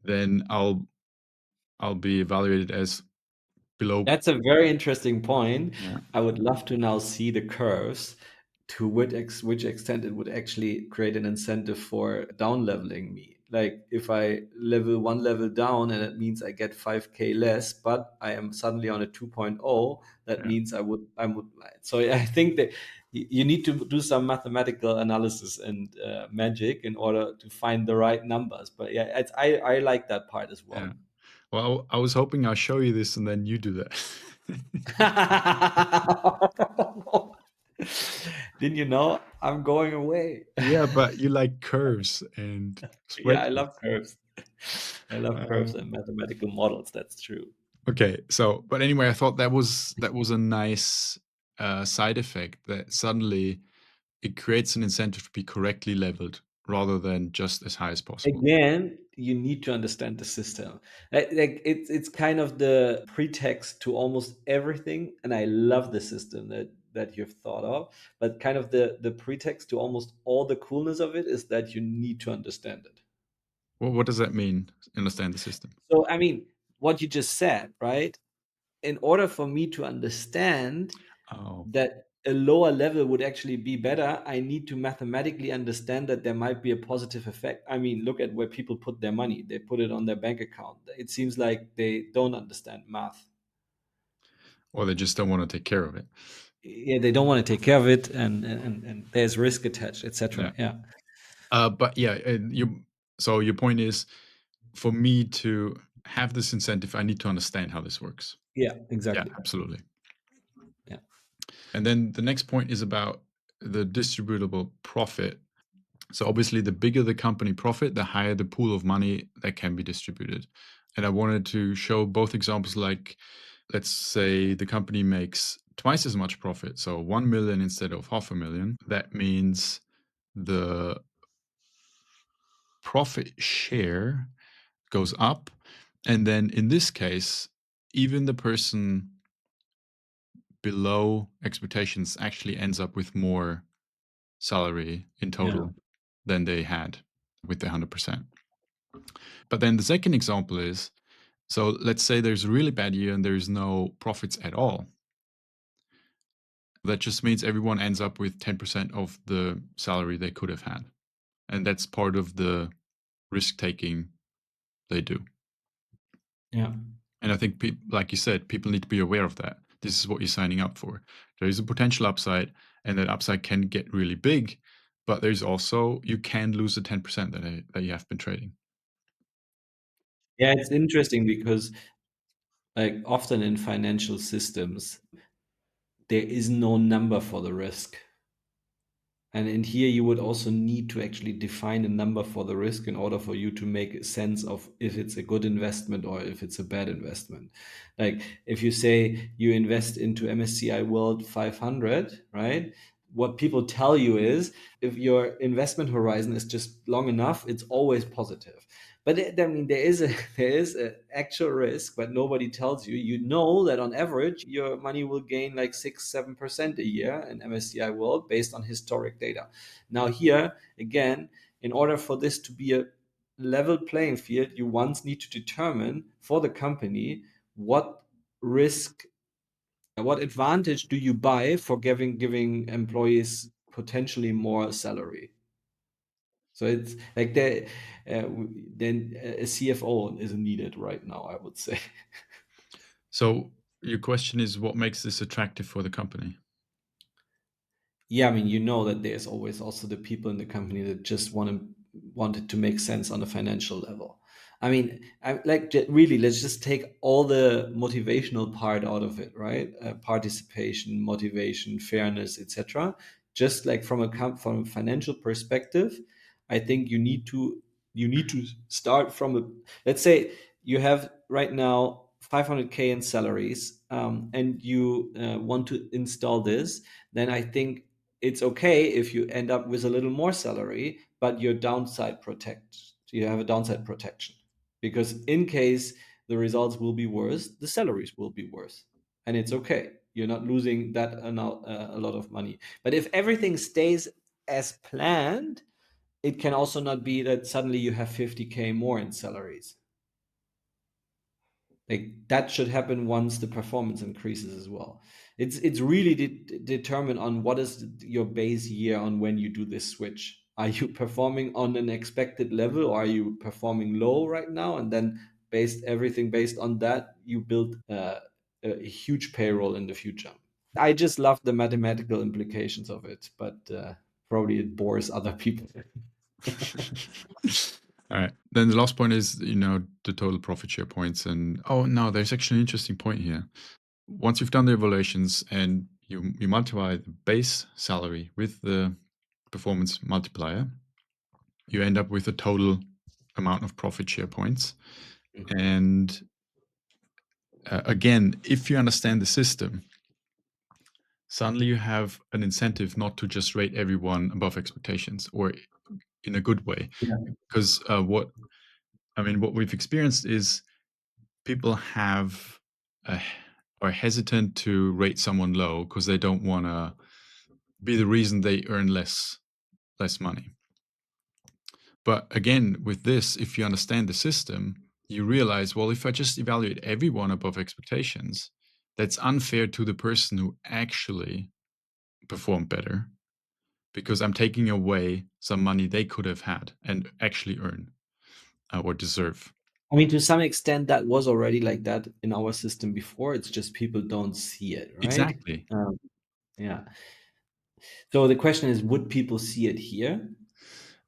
Speaker 1: then I'll be evaluated as below.
Speaker 2: That's a very interesting point.
Speaker 1: Yeah,
Speaker 2: I would love to now see the curves to which extent it would actually create an incentive for down leveling me. Like if I level one level down and it means I get 5K less, but I am suddenly on a 2.0, that
Speaker 1: yeah,
Speaker 2: means I would. So I think that you need to do some mathematical analysis and magic in order to find the right numbers. But yeah, I like that part as
Speaker 1: yeah.
Speaker 2: well.
Speaker 1: Well, I was hoping I'll show you this and then you do that.
Speaker 2: Didn't you know I'm going away?
Speaker 1: Yeah, but you like curves and
Speaker 2: Yeah, I
Speaker 1: spreadsheets.
Speaker 2: love curves. I love curves
Speaker 1: Uh,
Speaker 2: and mathematical models. That's true.
Speaker 1: okay, so but anyway, I thought that was a nice side effect that suddenly it creates an incentive to be correctly leveled rather than just as high as possible.
Speaker 2: Again, you need to understand the system. Like it's kind of the pretext to almost everything, and I love the system that you've thought of. But kind of the pretext to almost all the coolness of it is that you need to understand it.
Speaker 1: What does that mean? Understand the system?
Speaker 2: So, I mean, what you just said, right? In order for me to understand
Speaker 1: Oh,
Speaker 2: that a lower level would actually be better, I need to mathematically understand that there might be a positive effect. I mean, look at where people put their money. They put it on their bank account. It seems like they don't understand math.
Speaker 1: or they just don't want to take care of it.
Speaker 2: Yeah, they don't want to take care of it, and there's risk attached,
Speaker 1: Yeah.
Speaker 2: etc. Yeah,
Speaker 1: But yeah, so your point is for me to have this incentive, I need to understand how this works.
Speaker 2: yeah,
Speaker 1: Yeah,
Speaker 2: exactly.
Speaker 1: absolutely.
Speaker 2: Yeah,
Speaker 1: And then the next point is about the distributable profit. So obviously, the bigger the company profit, the higher the pool of money that can be distributed. And I wanted to show both examples, like let's say the company makes twice as much profit, so 1 million instead of half a million. That means the profit share goes up. And then in this case, even the person below expectations actually ends up with more salary in
Speaker 2: yeah,
Speaker 1: total than they had with the 100%. But then the second example is, so let's say there's a really bad year and there's no profits at all. That just means everyone ends up with 10% of the salary they could have had. And that's part of the risk taking they do.
Speaker 2: yeah.
Speaker 1: And I think, like you said, people need to be aware of that. This is what you're signing up for. There is a potential upside, and that upside can get really big, but there's also, you can lose the 10% that you have been trading.
Speaker 2: Yeah, it's interesting because like often in financial systems, there is no number for the risk. And here you would also need to actually define a number for the risk in order for you to make sense of if it's a good investment or if it's a bad investment. Like if you say you invest into MSCI World 500, right? What people tell you is if your investment horizon is just long enough, it's always positive. But I mean, there is a there is an actual risk, but nobody tells you. You know that on average, your money will gain like 6-7% a year in MSCI World based on historic data. Now here again, in order for this to be a level playing field, you once need to determine for the company what risk what advantage do you buy for giving employees potentially more salary? So it's like then a CFO is needed right now, I would say.
Speaker 1: So your question is, what makes this attractive for the company?
Speaker 2: Yeah, I mean, you know that there's always also the people in the company that just want it to make sense on a financial level. I mean, I like really, let's just take all the motivational part out of it, right? Participation, motivation, fairness, etc. Just like from a financial perspective, I think you need to start from a, let's say you have right now 500K in salaries, and you want to install this, then I think it's okay if you end up with a little more salary, but you have a downside protection. Because in case the results will be worse, the salaries will be worse. And it's okay. You're not losing a lot of money. But if everything stays as planned, it can also not be that suddenly you have 50K more in salaries. Like that should happen once the performance increases as well. It's really determined on what is your base year on when you do this switch. Are you performing on an expected level, or are you performing low right now? And then based on that, you build a huge payroll in the future. I just love the mathematical implications of it, but probably it bores other people.
Speaker 1: All right. Then the last point is, the total profit share points. And oh no, there's actually an interesting point here. Once you've done the evaluations and you multiply the base salary with the performance multiplier, you end up with a total amount of profit share points. And again, if you understand the system, suddenly you have an incentive not to just rate everyone above expectations or in a good way.
Speaker 2: Yeah.
Speaker 1: Because what we've experienced is people have are hesitant to rate someone low because they don't want to be the reason they earn less money. But again, with this, if you understand the system, you realize, well, if I just evaluate everyone above expectations, that's unfair to the person who actually performed better because I'm taking away some money they could have had and actually earn or deserve.
Speaker 2: I mean, to some extent, that was already like that in our system before. It's just people don't see it, right?
Speaker 1: Exactly.
Speaker 2: Yeah. So the question is, would people see it here?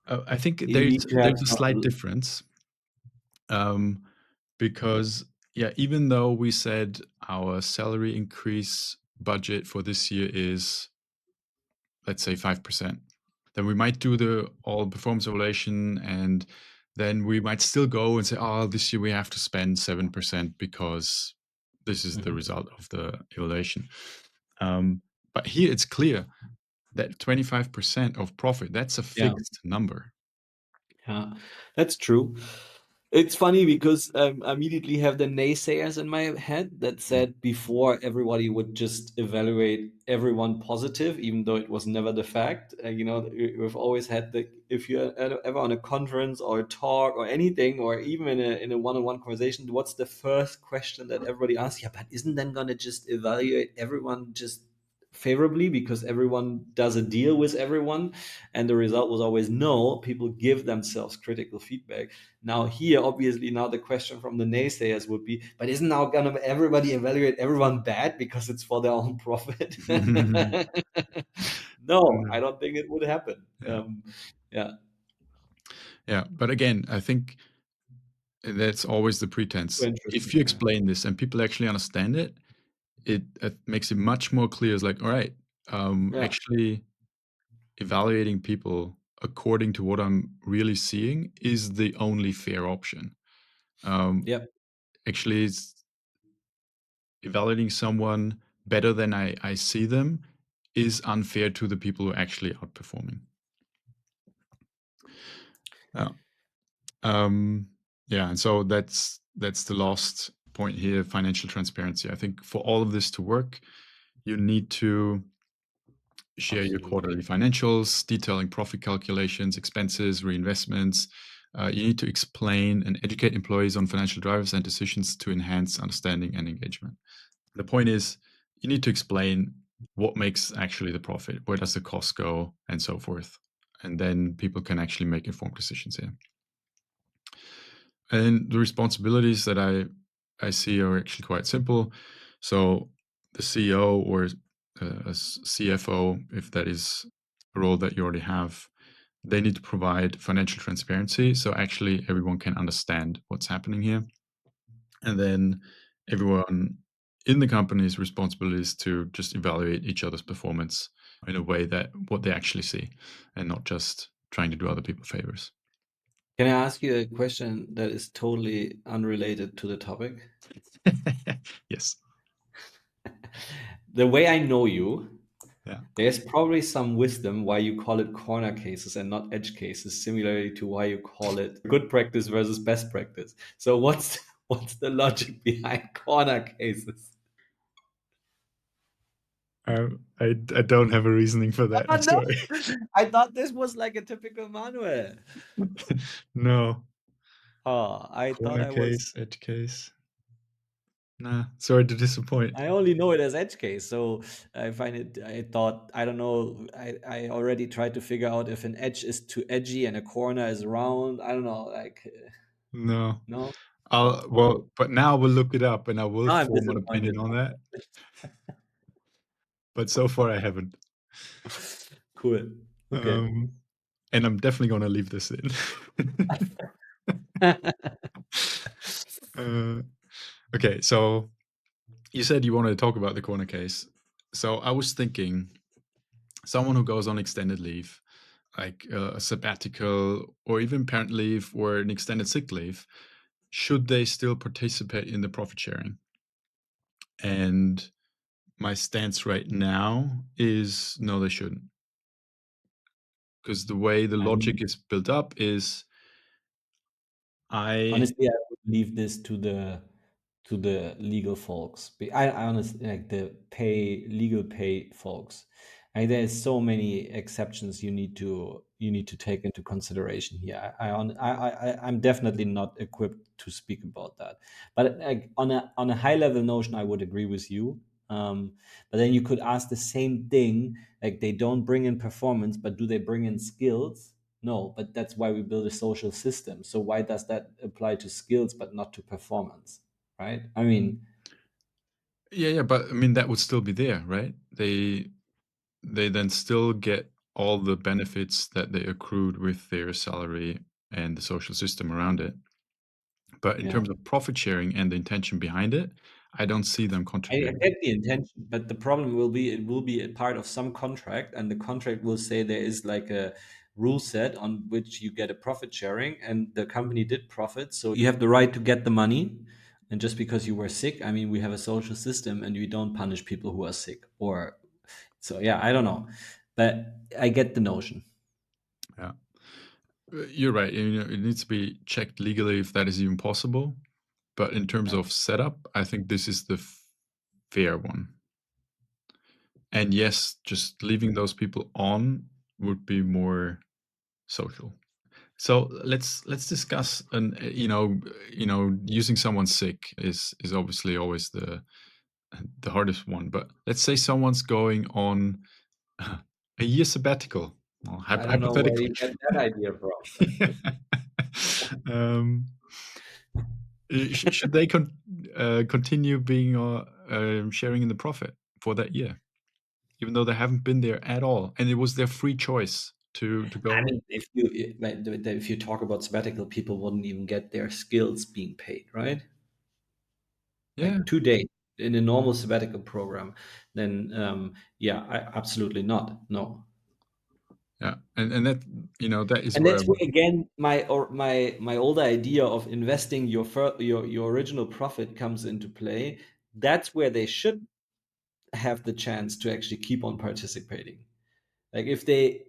Speaker 1: I think
Speaker 2: You
Speaker 1: there's
Speaker 2: need to have
Speaker 1: there's a
Speaker 2: some.
Speaker 1: slight difference because yeah, even though we said our salary increase budget for this year is, let's say, 5%, then we might do the all performance evaluation, and then we might still go and say, oh, this year we have to spend 7% because this is the
Speaker 2: Mhm.
Speaker 1: result of the evaluation. But here it's clear that 25% of profit, that's a
Speaker 2: Yeah.
Speaker 1: fixed number.
Speaker 2: Yeah, that's true. It's funny because I immediately have the naysayers in my head that said before everybody would just evaluate everyone positive, even though it was never the fact. We've always had if you're ever on a conference or a talk or anything, or even in a one-on-one conversation, what's the first question that everybody asks? Yeah, but isn't then gonna just evaluate everyone just favorably because everyone does a deal with everyone? And the result was always no. People give themselves critical feedback. Now here, obviously, now the question from the naysayers would be, but isn't now gonna everybody evaluate everyone bad because it's for their own profit? No, I don't think it would happen.
Speaker 1: Yeah.
Speaker 2: Yeah.
Speaker 1: Yeah. But again, I think that's always the
Speaker 2: So
Speaker 1: pretense. If
Speaker 2: interesting.
Speaker 1: you
Speaker 2: Yeah.
Speaker 1: explain this and people actually understand it, it makes it much more clear. It's like, all right,
Speaker 2: Yeah.
Speaker 1: actually evaluating people according to what I'm really seeing is the only fair option. Um,
Speaker 2: Yeah.
Speaker 1: actually, it's evaluating someone better than I see them is unfair to the people who are actually outperforming. Yeah. Um, yeah, and so that's the last point here, financial transparency. I think for all of this to work, you need to share your
Speaker 2: Absolutely.
Speaker 1: quarterly financials, detailing profit calculations, expenses, reinvestments. You need to explain and educate employees on financial drivers and decisions to enhance understanding and engagement. The point is, you need to explain what makes actually the profit, where does the cost go, and so forth. And then people can actually make informed decisions here. And the responsibilities that I see are actually quite simple. So the CEO or a CFO, if that is a role that you already have, they need to provide financial transparency. So actually everyone can understand what's happening here. And then everyone in the company's responsibility is to just evaluate each other's performance in a way that what they actually see and not just trying to do other people favors.
Speaker 2: Can I ask you a question that is totally unrelated to the topic?
Speaker 1: Yes.
Speaker 2: The way I know you,
Speaker 1: Yeah.
Speaker 2: there's probably some wisdom why you call it corner cases and not edge cases, similarly to why you call it good practice versus best practice. So what's the logic behind corner cases?
Speaker 1: I don't have a reasoning for that.
Speaker 2: Oh
Speaker 1: I'm
Speaker 2: no,
Speaker 1: sorry.
Speaker 2: I thought this was like a typical manual.
Speaker 1: No.
Speaker 2: Oh, I thought
Speaker 1: Corner
Speaker 2: I was.
Speaker 1: case, edge case. Nah. Sorry to disappoint.
Speaker 2: I only know it as edge case, so I find it. I thought I don't know. I already tried to figure out if an edge is too edgy and a corner is round. I don't know. Like
Speaker 1: No.
Speaker 2: no.
Speaker 1: I'll
Speaker 2: Okay.
Speaker 1: well, but now we'll look it up and I will
Speaker 2: Now I'm
Speaker 1: form an opinion
Speaker 2: disappointed.
Speaker 1: on that. But so far I haven't.
Speaker 2: Cool. Okay.
Speaker 1: Um, and I'm definitely gonna leave this in. Uh, okay, so you said you wanted to talk about the corner case. So I was thinking someone who goes on extended leave, like a sabbatical or even parent leave or an extended sick leave, should they still participate in the profit sharing? And my stance right now is no, they shouldn't. Because the way the
Speaker 2: I mean,
Speaker 1: logic is built up is I
Speaker 2: honestly, I would leave this to the legal folks. I honestly like the legal pay folks. Like there's so many exceptions you need to take into consideration here. I'm definitely not equipped to speak about that. But like on a high level notion, I would agree with you. But then you could ask the same thing. Like they don't bring in performance, but do they bring in skills? No, but that's why we build a social system. So why does that apply to skills but not to performance? Right? I mean,
Speaker 1: yeah, but I mean that would still be there, right? They then still get all the benefits that they accrued with their salary and the social system around it. But in
Speaker 2: yeah.
Speaker 1: terms of profit sharing and the intention behind it, I don't see them
Speaker 2: I
Speaker 1: contributing.
Speaker 2: get the intention, but the problem will be it will be a part of some contract, and the contract will say there is like a rule set on which you get a profit sharing, and the company did profit, so you have the right to get the money. And just because you were sick, I mean, we have a social system, and we don't punish people who are sick. Or so, yeah, I don't know, but I get the notion.
Speaker 1: Yeah. You're right. You know, it needs to be checked legally if that is even possible. But in terms
Speaker 2: Yeah.
Speaker 1: of setup, I think this is the fair one. And yes, just leaving those people on would be more social. So let's discuss and using someone sick is obviously always the hardest one. But let's say someone's going on a year sabbatical. Well,
Speaker 2: I don't know where
Speaker 1: hypothetically.
Speaker 2: you get that idea from.
Speaker 1: um, should they continue being sharing in the profit for that year, even though they haven't been there at all, and it was their free choice to
Speaker 2: I
Speaker 1: go?
Speaker 2: mean, if you talk about sabbatical, people wouldn't even get their skills being paid, right?
Speaker 1: Yeah,
Speaker 2: Like today in a normal sabbatical program, then yeah, absolutely not. No.
Speaker 1: yeah, and that that is
Speaker 2: And
Speaker 1: where I
Speaker 2: that's where
Speaker 1: would.
Speaker 2: again my older idea of investing your original profit comes into play. That's where they should have the chance to actually keep on participating. Like if they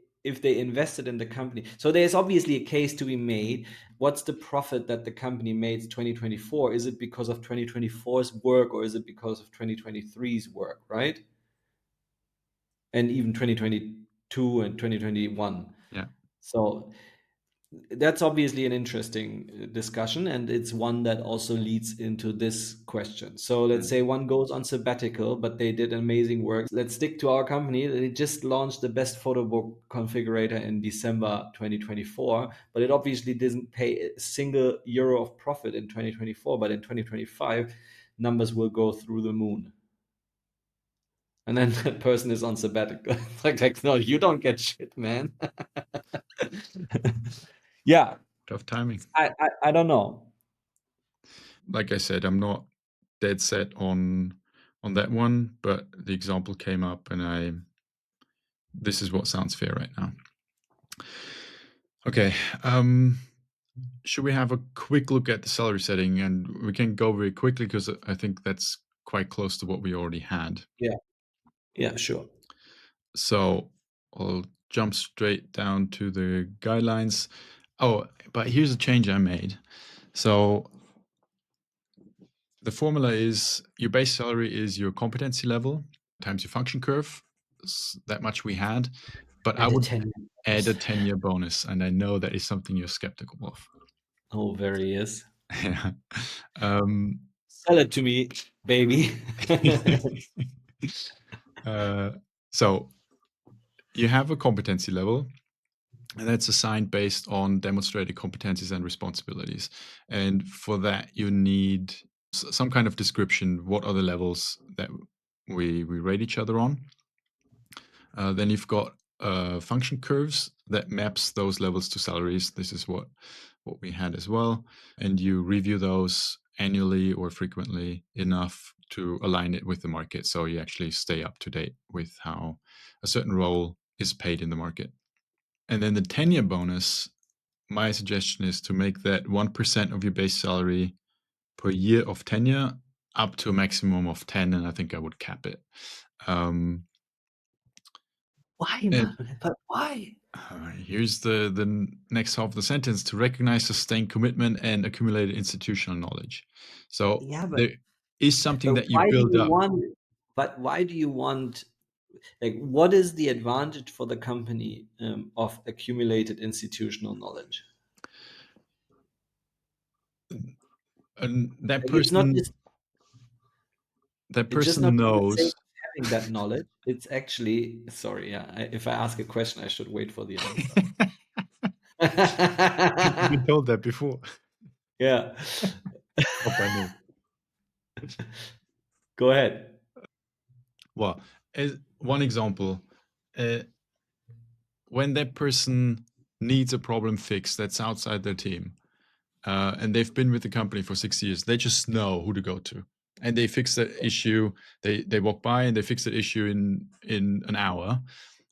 Speaker 2: invested in the company, so there's obviously a case to be made. What's the profit that the company made 2024? Is it because of 2024's work, or is it because of 2023's work, right? And even 2022 and 2021.
Speaker 1: Yeah,
Speaker 2: So that's obviously an interesting discussion, and it's one that also leads into this question. So let's
Speaker 1: Mm.
Speaker 2: say one goes on sabbatical, but they did amazing work. Let's stick to our company. They just launched the best photo book configurator in December 2024, but it obviously didn't pay a single euro of profit in 2024, but in 2025 numbers will go through the moon. And then that person is on sabbatical. Like, no, you don't get shit, man. Yeah,
Speaker 1: Tough timing.
Speaker 2: I don't know.
Speaker 1: Like I said, I'm not dead set on that one, but the example came up, and this is what sounds fair right now. Okay. Should we have a quick look at the salary setting? And we can go very quickly because I think that's quite close to what we already had.
Speaker 2: Yeah, yeah, sure.
Speaker 1: So I'll jump straight down to the guidelines. Oh, but here's a change I made. So the formula is your base salary is your competency level times your function curve. That much we had. But I
Speaker 2: And a
Speaker 1: would
Speaker 2: 10
Speaker 1: add a
Speaker 2: years.
Speaker 1: 10-year bonus. And I know that is something you're skeptical of.
Speaker 2: Oh, very is.
Speaker 1: Yeah. Um,
Speaker 2: Sell it to me, baby.
Speaker 1: uh, so you have a competency level, and that's assigned based on demonstrated competencies and responsibilities. And for that, you need some kind of description. What are the levels that we rate each other on? Then you've got function curves that maps those levels to salaries. This is what we had as well. And you review those annually or frequently enough to align it with the market. So you actually stay up to date with how a certain role is paid in the market. And then the tenure bonus, my suggestion is to make that 1% of your base salary per year of tenure up to a maximum of 10. And I think I would cap it. Um,
Speaker 2: Why,
Speaker 1: and
Speaker 2: man? But why?
Speaker 1: Here's the next half of the sentence: to recognize sustained commitment and accumulated institutional knowledge. So
Speaker 2: Yeah,
Speaker 1: there is something
Speaker 2: but
Speaker 1: that you
Speaker 2: why do
Speaker 1: build
Speaker 2: you
Speaker 1: up.
Speaker 2: want, but why do you want, like, what is the advantage for the company of accumulated institutional knowledge?
Speaker 1: And that
Speaker 2: Like, it's not
Speaker 1: person
Speaker 2: just,
Speaker 1: that
Speaker 2: it's just not
Speaker 1: person
Speaker 2: for the sake
Speaker 1: knows.
Speaker 2: of having that knowledge. It's actually, sorry, yeah, if I ask a question, I should wait for the answer.
Speaker 1: You've been told that before.
Speaker 2: Yeah.
Speaker 1: Oh, by me.
Speaker 2: Go ahead.
Speaker 1: Well, as one example, uh, when that person needs a problem fixed that's outside their team, and they've been with the company for 6 years, they just know who to go to, and they fix that issue. They walk by and they fix that issue in an hour.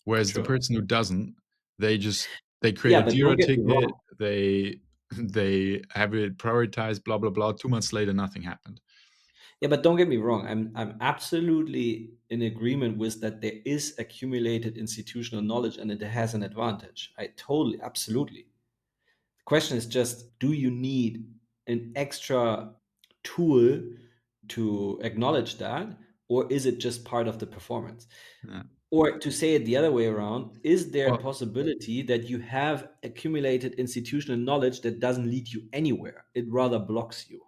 Speaker 1: Whereas the
Speaker 2: Sure.
Speaker 1: person who doesn't, they create
Speaker 2: Yeah,
Speaker 1: a
Speaker 2: but don't
Speaker 1: Jira
Speaker 2: get me
Speaker 1: ticket.
Speaker 2: wrong.
Speaker 1: They have it prioritized. Blah blah blah. 2 months later, nothing happened.
Speaker 2: Yeah, but don't get me wrong. I'm absolutely in agreement with that. There is accumulated institutional knowledge, and it has an advantage. I totally, absolutely. The question is just, do you need an extra tool to acknowledge that, or is it just part of the performance?
Speaker 1: Yeah.
Speaker 2: Or to say it the other way around, is there a
Speaker 1: Well,
Speaker 2: possibility that you have accumulated institutional knowledge that doesn't lead you anywhere? It rather blocks you.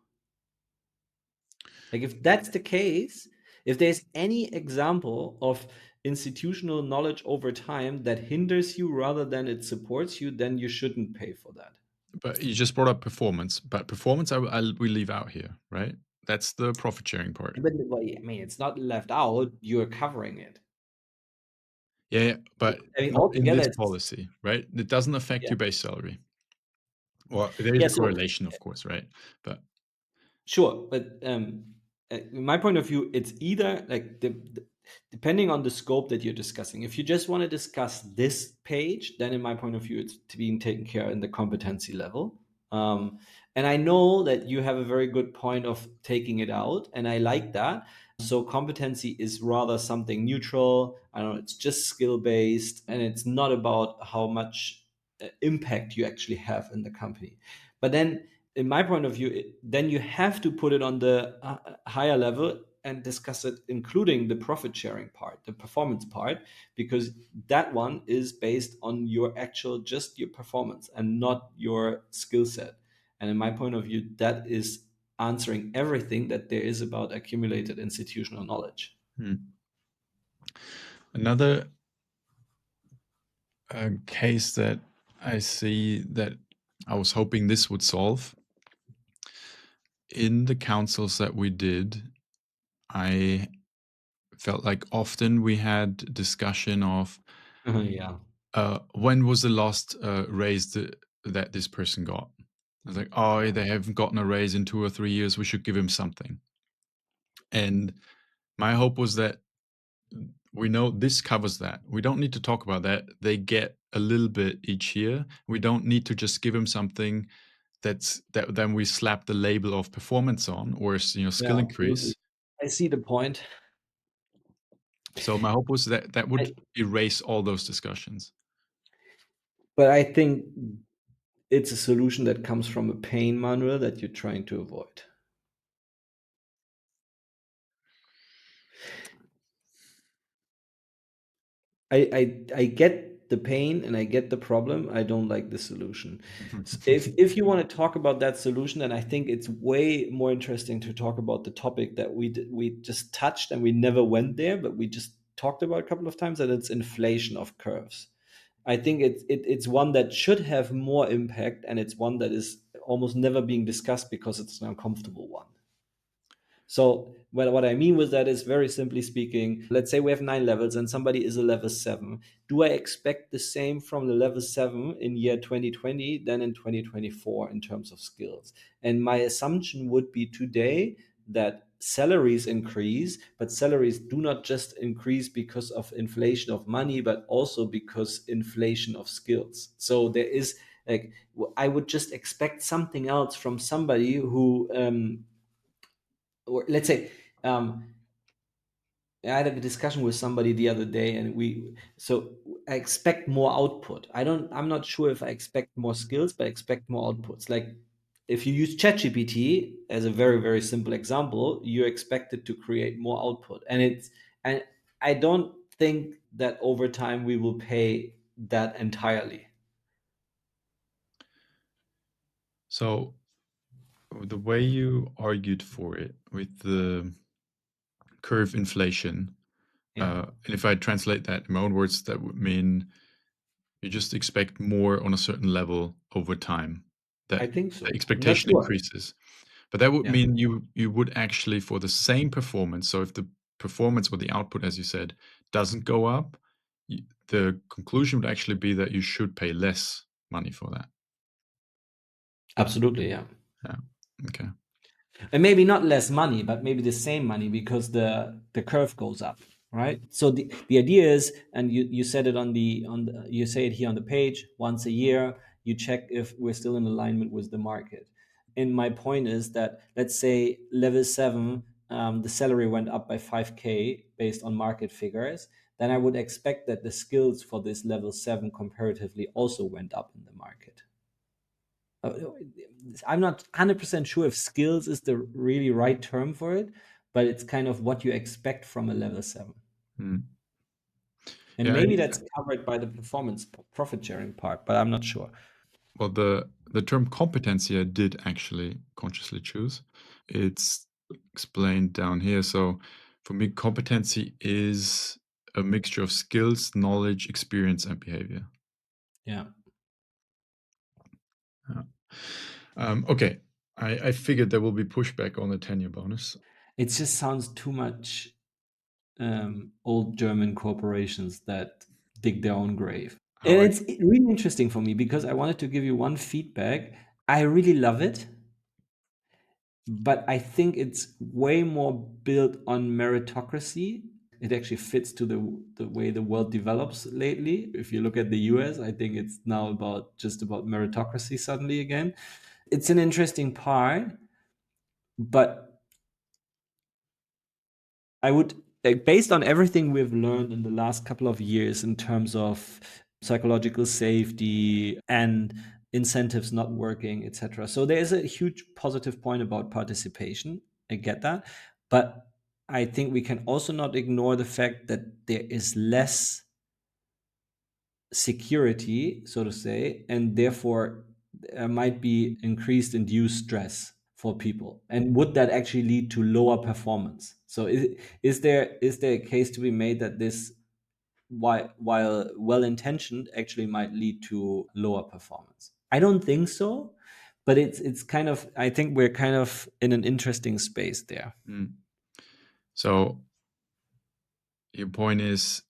Speaker 2: Like, if that's the case, if there's any example of institutional knowledge over time that hinders you rather than it supports you, then you shouldn't pay for that.
Speaker 1: but you just brought up performance. But performance, we leave out here, right? That's the profit sharing part.
Speaker 2: But well, I mean, it's not left out. You're covering it.
Speaker 1: Yeah, yeah, but
Speaker 2: I mean,
Speaker 1: not in
Speaker 2: altogether,
Speaker 1: this
Speaker 2: it's
Speaker 1: policy, right? It doesn't affect
Speaker 2: yeah,
Speaker 1: your base salary. Well, there is
Speaker 2: yeah.
Speaker 1: a
Speaker 2: So
Speaker 1: correlation, of course, right? But
Speaker 2: sure, but in my point of view, it's either like depending on the scope that you're discussing. If you just want to discuss this page, then in my point of view, it's to being taken care in the competency level. And I know that you have a very good point of taking it out, and I like that. So competency is rather something neutral. I don't know, it's just skill based, and it's not about how much impact you actually have in the company. But then in my point of view, then you have to put it on the higher level and discuss it, including the profit sharing part, the performance part, because that one is based on your actual, just your performance and not your skill set. And in my point of view, that is answering everything that there is about accumulated institutional knowledge.
Speaker 1: Another case that I see that I was hoping this would solve in the councils that we did, I felt like often we had discussion of
Speaker 2: Yeah.
Speaker 1: when was the last raise that this person got. I was like, oh, they haven't gotten a raise in 2 or 3 years. We should give him something. And my hope was that we know this covers that. We don't need to talk about that. They get a little bit each year. We don't need to just give them something that then we slap the label of performance on, or
Speaker 2: Yeah,
Speaker 1: skill
Speaker 2: absolutely.
Speaker 1: increase.
Speaker 2: I see the point.
Speaker 1: So my hope was that that would
Speaker 2: I,
Speaker 1: erase all those discussions.
Speaker 2: but I think it's a solution that comes from a pain manual that you're trying to avoid. I get the pain and I get the problem. I don't like the solution. If you want to talk about that solution, then I think it's way more interesting to talk about the topic that we just touched and we never went there, but we just talked about a couple of times, that it's inflation of curves. I think it's one that should have more impact, and it's one that is almost never being discussed because it's an uncomfortable one. So what I mean with that is, very simply speaking, let's say we have 9 levels and somebody is a level 7. Do I expect the same from the level 7 in year 2020 than in 2024 in terms of skills? And my assumption would be today that salaries increase, but salaries do not just increase because of inflation of money, but also because inflation of skills. So there is, like, I would just expect something else from somebody who or let's say, I had a discussion with somebody the other day, and I expect more output. I'm not sure if I expect more skills, but I expect more outputs. Like, if you use ChatGPT as a very, very simple example, you're expected to create more output. And I don't think that over time we will pay that entirely.
Speaker 1: So the way you argued for it with the curve inflation,
Speaker 2: Yeah,
Speaker 1: and if I translate that in my own words, that would mean you just expect more on a certain level over time.
Speaker 2: I
Speaker 1: That
Speaker 2: think
Speaker 1: the
Speaker 2: so. I'm not
Speaker 1: expectation
Speaker 2: sure.
Speaker 1: increases. But that would
Speaker 2: Yeah.
Speaker 1: mean you would actually, for the same performance, so if the performance or the output, as you said, doesn't go up, the conclusion would actually be that you should pay less money for that.
Speaker 2: Absolutely, yeah.
Speaker 1: Yeah. Okay.
Speaker 2: And maybe not less money, but maybe the same money, because the curve goes up, right? So the idea is, and you said it you say it here on the page, once a year you check if we're still in alignment with the market. And my point is that, let's say level 7, the salary went up by 5K based on market figures, then I would expect that the skills for this level 7 comparatively also went up in the market. uh, I'm not 100% sure if skills is the really right term for it, but it's kind of what you expect from a level 7.
Speaker 1: Mm.
Speaker 2: And
Speaker 1: Yeah.
Speaker 2: maybe that's covered by the performance profit sharing part, but I'm not sure.
Speaker 1: Well, the term competency I did actually consciously choose. It's explained down here. So for me, competency is a mixture of skills, knowledge, experience, and behavior.
Speaker 2: Yeah.
Speaker 1: Yeah. Okay. I figured there will be pushback on the tenure bonus.
Speaker 2: It just sounds too much old German corporations that dig their own grave.
Speaker 1: How
Speaker 2: And
Speaker 1: I
Speaker 2: it's really interesting for me because I wanted to give you one feedback. I really love it, but I think it's way more built on meritocracy. It actually fits to the way the world develops lately. If you look at the US, I think it's now just about meritocracy suddenly again. It's an interesting part, but I would, like, based on everything we've learned in the last couple of years in terms of psychological safety and incentives not working, etc. So there is a huge positive point about participation. I get that, but I think we can also not ignore the fact that there is less security, so to say, and therefore there might be increased induced stress for people. And would that actually lead to lower performance? So is there a case to be made that this, while well intentioned, actually might lead to lower performance? I don't think so, but it's kind of, I think we're kind of in an interesting space there.
Speaker 1: Mm. So your point is,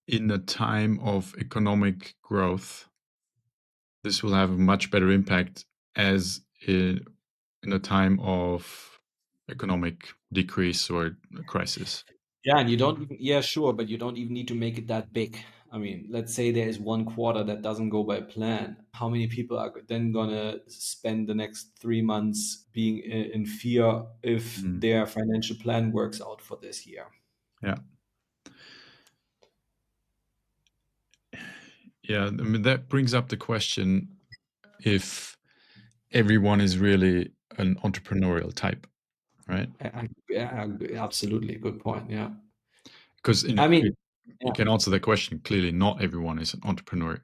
Speaker 1: in a time of economic growth, this will have a much better impact as in a time of economic decrease or crisis.
Speaker 2: Yeah, and you don't even, yeah, sure, but you don't even need to make it that big. I mean, let's say there is one quarter that doesn't go by plan. How many people are then gonna spend the next 3 months being in fear if
Speaker 1: Mm.
Speaker 2: their financial plan works out for this year?
Speaker 1: Yeah. Yeah. I mean, that brings up the question if everyone is really an entrepreneurial type, right?
Speaker 2: Yeah, absolutely, good point. Yeah,
Speaker 1: Because
Speaker 2: I mean,
Speaker 1: you
Speaker 2: yeah.
Speaker 1: can answer that question clearly. Not everyone is an entrepreneur.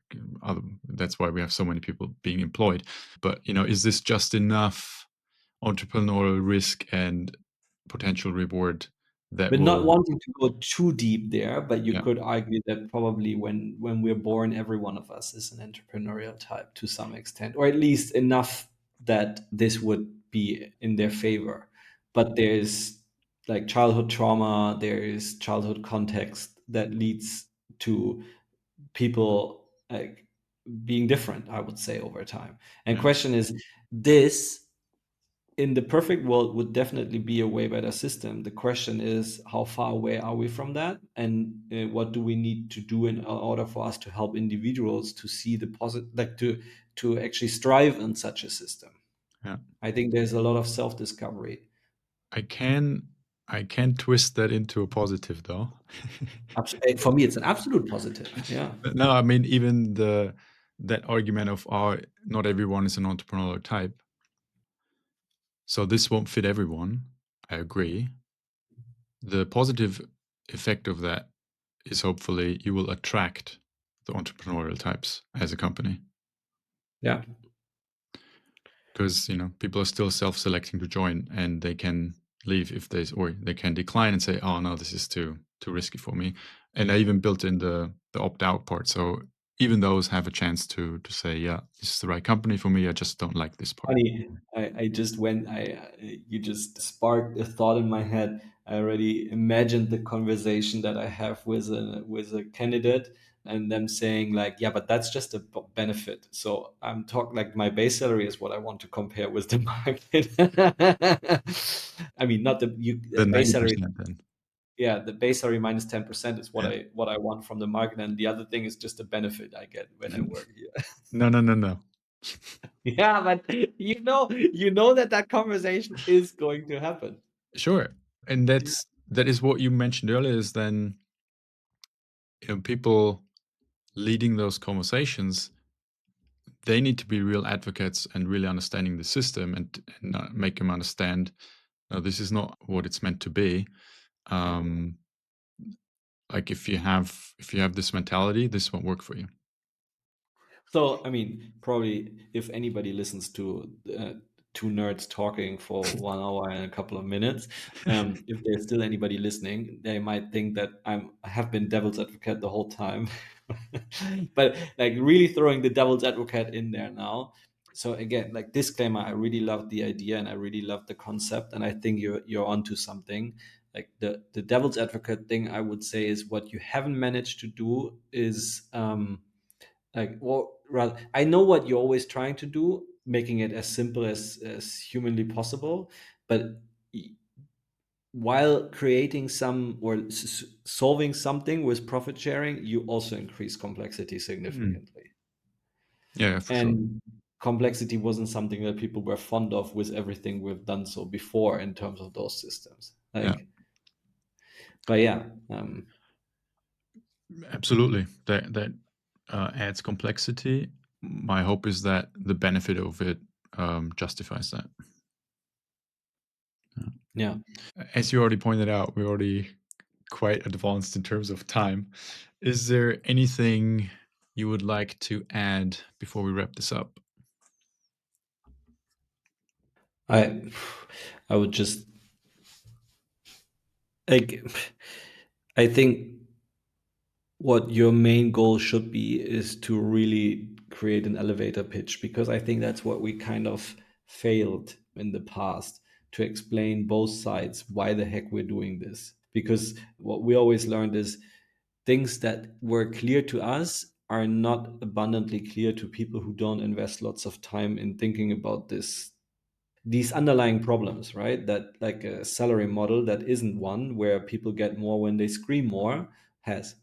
Speaker 1: That's why we have so many people being employed. But is this just enough entrepreneurial risk and potential reward that
Speaker 2: But not
Speaker 1: will?
Speaker 2: wanting to go too deep there, but you
Speaker 1: Yeah,
Speaker 2: could argue that probably when we're born, every one of us is an entrepreneurial type to some extent, or at least enough that this would be in their favor. But there's like childhood trauma, there is childhood context that leads to people like being different, I would say, over time. And
Speaker 1: yeah,
Speaker 2: question is, this in the perfect world would definitely be a way better system. The question is, how far away are we from that, and what do we need to do in order for us to help individuals to see the positive, like to actually strive in such a system?
Speaker 1: yeah.
Speaker 2: I think there's a lot of self discovery.
Speaker 1: I can I can twist that into a positive though.
Speaker 2: For me, it's an absolute positive. Yeah.
Speaker 1: No, I mean even the that argument of not everyone is an entrepreneurial type. So this won't fit everyone. I agree. The positive effect of that is hopefully you will attract the entrepreneurial types as a company
Speaker 2: Yeah.
Speaker 1: because people are still self-selecting to join and they can leave if or they can decline and say, oh no, this is too risky for me. And I even built in the opt-out part, so even those have a chance to say, yeah, this is the right company for me, I just don't like this part.
Speaker 2: Funny. I just went. You just sparked a thought in my head. I already imagined the conversation that I have with a candidate, and them saying like, "Yeah, but that's just a benefit." So I'm talking like my base salary is what I want to compare with the market. I mean, not the
Speaker 1: The
Speaker 2: base salary.
Speaker 1: 90% then.
Speaker 2: Yeah, the base salary minus 10% is what
Speaker 1: Yeah.
Speaker 2: I want from the market, and the other thing is just a benefit I get when I work here.
Speaker 1: No, no, no, no.
Speaker 2: Yeah, but you know that conversation is going to happen.
Speaker 1: Sure. And that is what you mentioned earlier, is then people leading those conversations, they need to be real advocates and really understanding the system and make them understand, no, this is not what it's meant to be. Um, like if you have this mentality, this won't work for you.
Speaker 2: So, I mean, probably if anybody listens to two nerds talking for 1 hour and a couple of minutes, if there's still anybody listening, they might think that I have been devil's advocate the whole time, but like really throwing the devil's advocate in there now. So again, like disclaimer, I really love the idea and I really love the concept, and I think you're onto something. Like the devil's advocate thing, I would say, is what you haven't managed to do is. Like, well, rather, I know what you're always trying to do, making it as simple as humanly possible, but while creating some or solving something with profit sharing, you also increase complexity
Speaker 1: Mm.
Speaker 2: significantly.
Speaker 1: Yeah, for sure.
Speaker 2: And complexity wasn't something that people were fond of with everything we've done so before in terms of those systems.
Speaker 1: Yeah,
Speaker 2: Like, but yeah,
Speaker 1: absolutely. That adds complexity. My hope is that the benefit of it justifies that. Yeah.
Speaker 2: Yeah.
Speaker 1: As you already pointed out, we're already quite advanced in terms of time. Is there anything you would like to add before we wrap this up?
Speaker 2: I I would just like I think what your main goal should be is to really create an elevator pitch, because I think that's what we kind of failed in the past, to explain both sides why the heck we're doing this. Because what we always learned is things that were clear to us are not abundantly clear to people who don't invest lots of time in thinking about these underlying problems, right? That like a salary model that isn't one where people get more when they scream more has.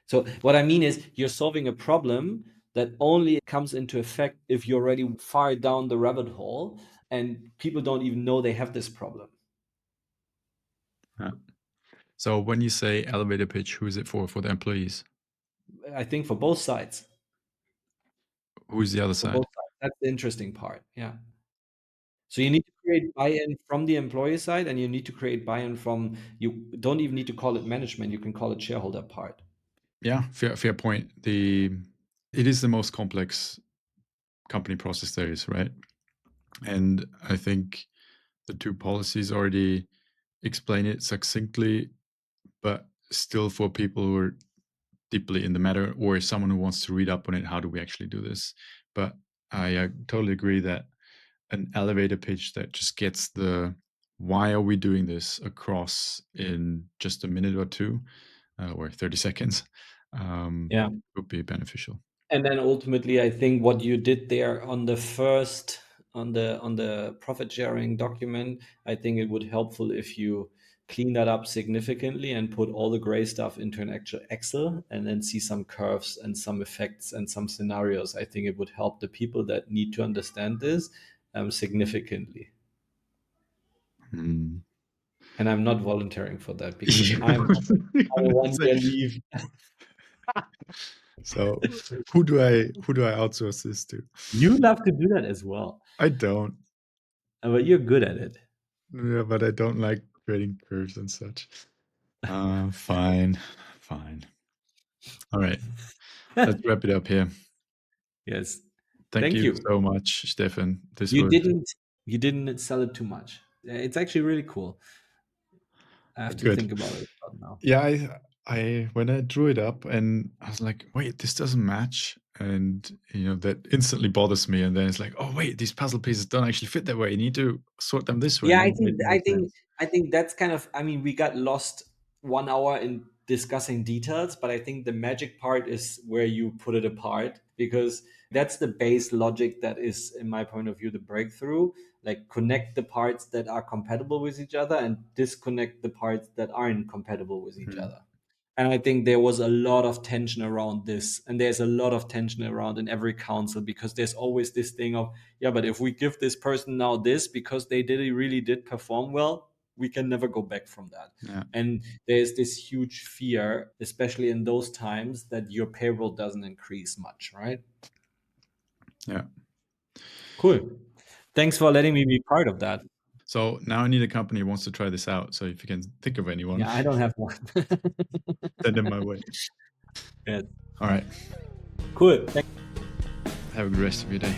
Speaker 2: So what I mean is you're solving a problem that only comes into effect if you're already far down the rabbit hole and people don't even know they have this problem.
Speaker 1: Yeah. So when you say elevator pitch, who is it for? For the employees?
Speaker 2: I think for both sides.
Speaker 1: Who's the other
Speaker 2: For both
Speaker 1: side?
Speaker 2: sides. That's the interesting part. Yeah. So you need to create buy-in from the employee side, and you need to create buy-in from, you don't even need to call it management, you can call it shareholder part.
Speaker 1: Yeah, fair point. It is the most complex company process there is, right? And I think the two policies already explain it succinctly, but still for people who are deeply in the matter or someone who wants to read up on it, how do we actually do this? But I totally agree that an elevator pitch that just gets the why are we doing this across in just a minute or two or 30 seconds
Speaker 2: Yeah.
Speaker 1: would be beneficial.
Speaker 2: And then ultimately, I think what you did there on the first, on the profit sharing document, I think it would helpful if you clean that up significantly and put all the gray stuff into an actual Excel and then see some curves and some effects and some scenarios. I think it would help the people that need to understand this significantly.
Speaker 1: Hmm.
Speaker 2: And I'm not volunteering for that because I'm on a one
Speaker 1: Say-
Speaker 2: year leave.
Speaker 1: so who do I outsource this to?
Speaker 2: You love to do that as well,
Speaker 1: I don't.
Speaker 2: but you're good at it.
Speaker 1: Yeah, but I don't like creating curves and such. Fine. All right. Let's wrap it up here.
Speaker 2: Yes.
Speaker 1: Thank
Speaker 2: Thank
Speaker 1: you
Speaker 2: you.
Speaker 1: so much, Stefan. This
Speaker 2: You
Speaker 1: was
Speaker 2: didn't you didn't sell it too much. It's actually really cool. I have to
Speaker 1: good.
Speaker 2: think about it now.
Speaker 1: Yeah, I when I drew it up and I was like, wait, this doesn't match. And that instantly bothers me. And then it's like, oh wait, these puzzle pieces don't actually fit that way. You need to sort them this way.
Speaker 2: Yeah,
Speaker 1: And
Speaker 2: I
Speaker 1: then it
Speaker 2: think
Speaker 1: made more
Speaker 2: I think
Speaker 1: sense.
Speaker 2: I think that's kind of, I mean, we got lost 1 hour in discussing details, but I think the magic part is where you put it apart, because that's the base logic that is, in my point of view, the breakthrough. Like connect the parts that are compatible with each other and disconnect the parts that aren't compatible with each
Speaker 1: Mhm.
Speaker 2: other. And I think there was a lot of tension around this. And there's a lot of tension around in every council, because there's always this thing of, yeah, but if we give this person now this because they really did perform well, we can never go back from that.
Speaker 1: Yeah,
Speaker 2: And there's this huge fear, especially in those times, that your payroll doesn't increase much, right?
Speaker 1: yeah.
Speaker 2: Cool. Thanks for letting me be part of that.
Speaker 1: So now I need a company who wants to try this out. So if you can think of anyone,
Speaker 2: Yeah, I don't have one.
Speaker 1: send them my way.
Speaker 2: Yeah.
Speaker 1: All right.
Speaker 2: Cool.
Speaker 1: Have a good rest of your day.